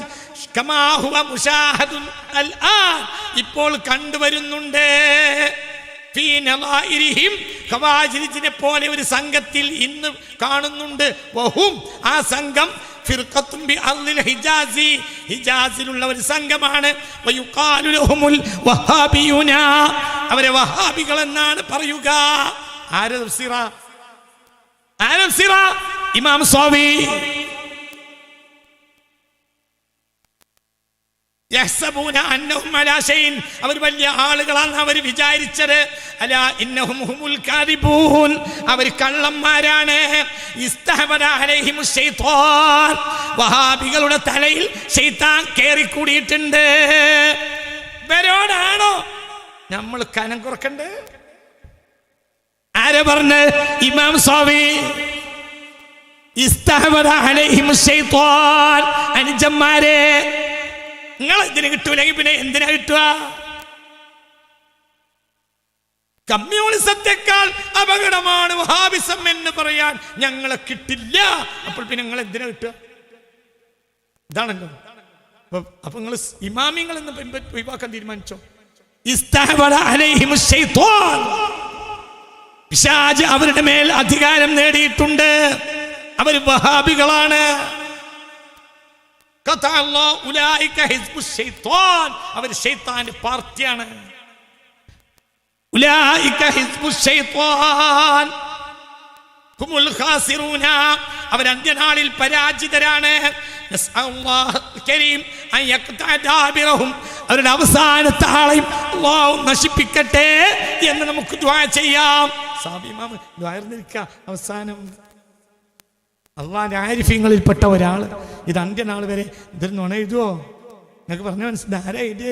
ഇപ്പോൾ കണ്ടുവരുന്നുണ്ട്. പോലെ ഒരു സംഘത്തിൽ ഇന്ന് കാണുന്നുണ്ട്. ആ സംഘം ഹിജാസിലുള്ള ഒരു സംഘമാണ്. അവരെ വഹാബികൾ എന്നാണ് പറയുക. ഇമാം സ്വാമി അവർ വലിയ ആളുകളാണ് അവർ വിചാരിച്ചത്. അലാ ഇന്നഹും ഹുമുൽ കാദിബൂൻ, അവർ കള്ളന്മാരാണ്. ഇസ്തഹവദ അലൈഹിമുശ് ശൈത്താൻ, വഹാബികളുടെ തലയിൽ ശൈത്താൻ കേറിക്കൂടിയിട്ടുണ്ട്. ഇവരോടാണോ നമ്മൾ കനം കുറക്കണ്ടേ? ആരെ പറഞ്ഞ്? ഇമാം സ്വാമി. ഇസ്തഹവദ അലൈഹിമുശ് ശൈത്താൻ, അനുജന്മാരെ നിങ്ങൾ ഇതിന് കിട്ടൂലെങ്കിൽ പിന്നെ എന്തിനാ കിട്ടുക? കമ്മ്യൂണിസത്തെക്കാൾ അപകടമാണ് വഹാബിസം എന്ന് പറയാൻ ഞങ്ങളെ കിട്ടില്ല. അപ്പോൾ പിന്നെ നിങ്ങൾ എന്തിനാ കിട്ടുക? ഇതാണല്ലോ. അപ്പൊ നിങ്ങൾ ഇമാമിങ്ങൾ എന്ന് ഒഴിവാക്കാൻ തീരുമാനിച്ചോ? പിശാച് അവരുടെ മേൽ അധികാരം നേടിയിട്ടുണ്ട്. അവർ വഹാബികളാണ്. അവർ ശൈത്താന്റെ പാർട്ടിയാണ്. അവർ അന്ത്യനാളിൽ പരാജിതരാണ്. അവരുടെ അവസാനത്തെ ആളെയും അല്ലാഹു നശിപ്പിക്കട്ടെ എന്ന് നമുക്ക് ദുആ ചെയ്യാം. അവസാനം അള്ളാന്റെ ആരിഫ്യങ്ങളിൽപ്പെട്ട ഒരാൾ ഇത് അന്ത്യനാൾ വരെ ഇതിൽ നുണ എഴുതുവോ? നിങ്ങൾക്ക് പറഞ്ഞു മനസ്സിലായി ആരാ ഇത്?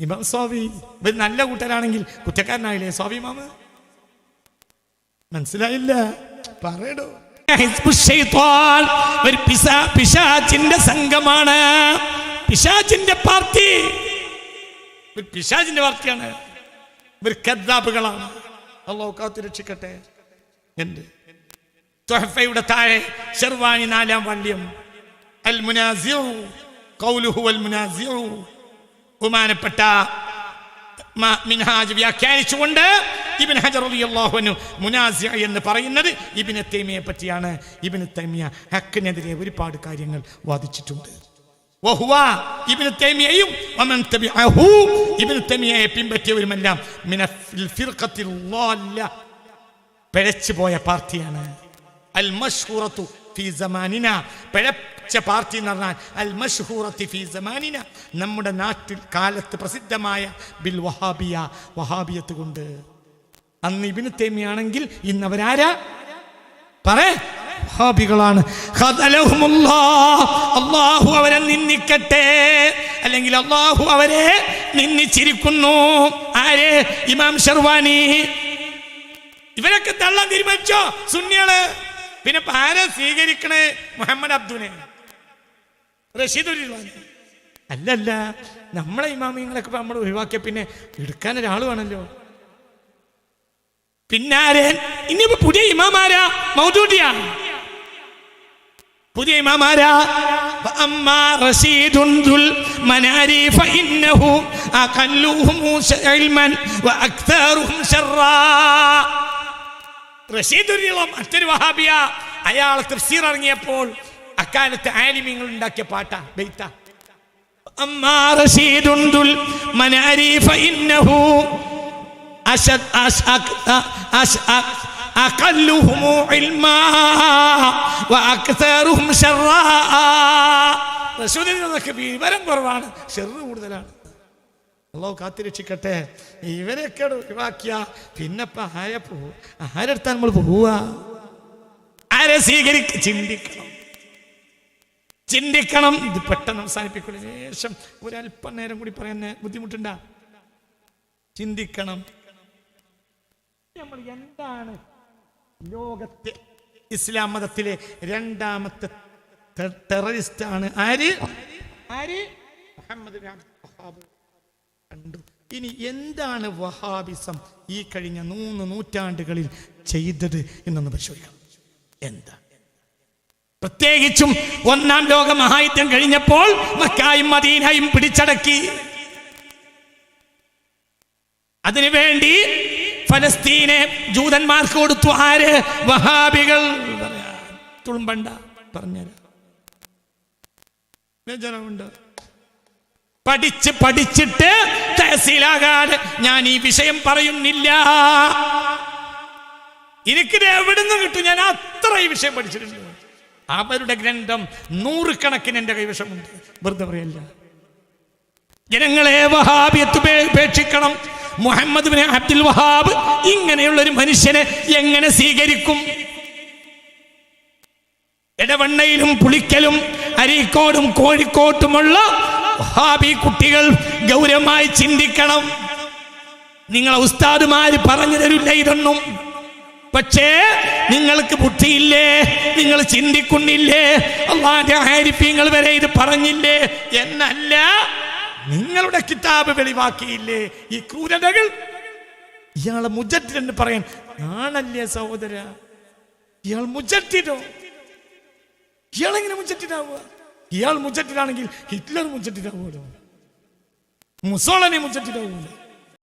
ഇമാം സ്വാമി. ഇവർ നല്ല കൂട്ടരാണെങ്കിൽ കുറ്റക്കാരനായില്ലേ സ്വാമി മാമ? മനസ്സിലായില്ല? പറയടോ. പിശാചിന്റെ സംഘമാണ്, പിശാചിന്റെ പാർട്ടി. ഇവർ പിശാചിന്റെ വാർത്തയാണ്, ഇവർ കദ്ദാബുകളാണ്. അല്ലാഹു കാത്തു രക്ഷിക്കട്ടെ. എന്ത് തുഹഫയുടെ താഴെ ശർവാനി 4-ാം വാല്യം അൽ മുനാസിഉ ഖൗലുഹു വൽ മുനാസിഉ, ബഹുമാനപ്പെട്ട മിൻഹാജ് വ്യാഖ്യാനിച്ചുകൊണ്ട് ഇബ്നു ഹജർ റളിയല്ലാഹു അൻഹു മുനാസിഅ എന്ന് പറയുന്നത് ഇബ്നു തൈമിയയെ പറ്റിയാണ്. ഇബ്നു തൈമിയ ഹക്കിനെതിരെ ഒരുപാട് കാര്യങ്ങൾ വാദിച്ചിട്ടുണ്ട്. വഹുവ ഇബ്നു തൈമിയയും വമൻ തബിഅഹു, ഇബ്നു തൈമിയയെ പിൻപറ്റിയവരുമെല്ലാം മിനൽ ഫിർഖത്തിൽ ളാല്ല, പിഴച്ചു പോയ പാർട്ടിയാണ്. അൽ മശ്ഹൂറത്തു ഫീ സമാനിന, പിഴച്ച പാർട്ടി എന്ന് പറഞ്ഞാൽ അൽ മശ്ഹൂറത്തി ഫീ സമാനിന, നമ്മുടെ നാട്ടിൽ കാലത്ത് പ്രസിദ്ധമായ ബിൽ വഹാബിയ, വഹാബിയത്ത് കൊണ്ട്. അന്ന് ഇബ്നു തൈമിയാണെങ്കിൽ ഇന്ന് അവരാരാ പറേ? വഹാബികളാണ്. അല്ലാഹു അവരെ നിന്ദിക്കട്ടെ, അല്ലെങ്കിൽ അല്ലാഹു അവരെ നിന്ദിച്ചിരിക്കുന്നു. ആര്? ഇമാം ശർവാനി. ഇവരൊക്കെ തള്ളാൻ തീരുമാനിച്ചോ സുന്നികള്? പിന്നെ ആരെ സ്വീകരിക്കണേ? മുഹമ്മദ് അബ്ദുനെ, റഷീദുൽ അല്ലല്ല. നമ്മളെ ഇമാമിങ്ങളൊക്കെ നമ്മൾ ഒഴിവാക്കിയ പിന്നെ എടുക്കാൻ ഒരാൾ വേണമല്ലോ. പിന്നാരെ ഇനിയിപ്പോ പുതിയ ഇമാമാരാ? മൗദൂദിയാ പുതിയ ഇമാമാരാ? അമ്മാ റഷീദുൻ ദുൽ മനാരി ഫഇന്നഹു അഖല്ലുഹും ഇൽമൻ വഅക്തറുഹും ശർറാ. റഷീദുൽ മറ്റൊരു വഹാബിയ, അയാൾ തഫ്സീർ ഇറങ്ങിയപ്പോൾ അക്കാലത്ത് ആലിമീങ്ങൾ ഉണ്ടാക്കിയ പാട്ടാ, ബൈത്താ. അമ്മാ റഷീദുൻ ദുൽ മനാരി ഫഇന്നഹു അഖല്ലുഹും ഇൽമാ വഅക്തറുഹും ശർറാ. റസൂലിനൊക്കെ വിവരം കുറവാണ്, ഷർറ് കൂടുതലാണ്. അല്ലാഹു കാത്തിരക്ഷിക്കട്ടെ. ഇവരെയൊക്കെ ഒഴിവാക്കിയ പിന്നപ്പ ആരെടുത്താൽ നമ്മൾ പോവുക? ആരെ സ്വീകരിക്കുക? ചിന്തിക്കണം. ഇത് പെട്ടെന്ന് അവസാനിപ്പിക്കുള്ള ശേഷം ഒരല്പം നേരം കൂടി പറയാൻ ബുദ്ധിമുട്ടുണ്ടാ? ചിന്തിക്കണം. നമ്മൾ എന്താണ് ലോകത്തെ ഇസ്ലാം മതത്തിലെ രണ്ടാമത്തെ ടെററിസ്റ്റ് ആണ്? ആര്? മുഹമ്മദ് വഹാബ്. കണ്ടു. ഇനി എന്താണ് വഹാബിസം ഈ കഴിഞ്ഞ 3 നൂറ്റാണ്ടുകളിൽ ചെയ്തത് എന്നൊന്ന് പരിശോധിക്കണം. എന്താ? പ്രത്യേകിച്ചും 1-ാം ലോക മഹായുദ്ധം കഴിഞ്ഞപ്പോൾ മക്കയും മദീനയും പിടിച്ചടക്കി. അതിനുവേണ്ടി ഫലസ്തീനെ ജൂതന്മാർക്ക് കൊടുത്തു. ആര്? വഹാബികൾ. തുളുമ്പണ്ട, പറഞ്ഞുതരാം. പഠിച്ചിട്ട് തഹസീലാകാതെ ഞാൻ ഈ വിഷയം പറയുന്നില്ല. എനിക്കിത് എവിടുന്ന് കിട്ടും? ഞാൻ അത്ര ഈ വിഷയം പഠിച്ചിട്ടുണ്ട്. അവരുടെ ഗ്രന്ഥം 100 കണക്കിന് എന്റെ കൈവശമുണ്ട്. വെറുതെ പറയല്ല. ജനങ്ങളെ വഹാബിയത്ത് ഉപേക്ഷിക്കണം. മുഹമ്മദ് ബിൻ അബ്ദുൽ വഹാബ് ഇങ്ങനെയുള്ള ഒരു മനുഷ്യനെ എങ്ങനെ സ്വീകരിക്കും? എടവണ്ണയിലും പുളിക്കലും അരീക്കോടും കോഴിക്കോട്ടുമുള്ള വഹാബി കുട്ടികൾ ഗൗരവമായി ചിന്തിക്കണം. നിങ്ങളെ ഉസ്താദുമാര് പറഞ്ഞു തരില്ല ഇതൊന്നും. പക്ഷേ നിങ്ങൾക്ക് ബുദ്ധിയില്ലേ? നിങ്ങൾ ചിന്തിക്കുന്നില്ലേ? അല്ലാഹുവിന്റെ ആരിഫീങ്ങൾ വരെ ഇത് പറഞ്ഞില്ലേ എന്നല്ല, നിങ്ങളുടെ കിതാബ് വെളിവാക്കിയില്ലേ ഈ ക്രൂരതകൾ? ഇയാളെ മുജദ്ദിദ് എന്ന് പറയാൻ ആണല്ലേ സഹോദര? ഇയാൾ മുജദ്ദിദോ? ഇയാളെങ്ങനെ മുജദ്ദിദാവുക? ഇയാൾ മുജദ്ദിദാണെങ്കിൽ ഹിറ്റ്ലർ മുജദ്ദിദാവുമല്ലോ, മുസോളിനി മുജദ്ദിദാവുമല്ലോ.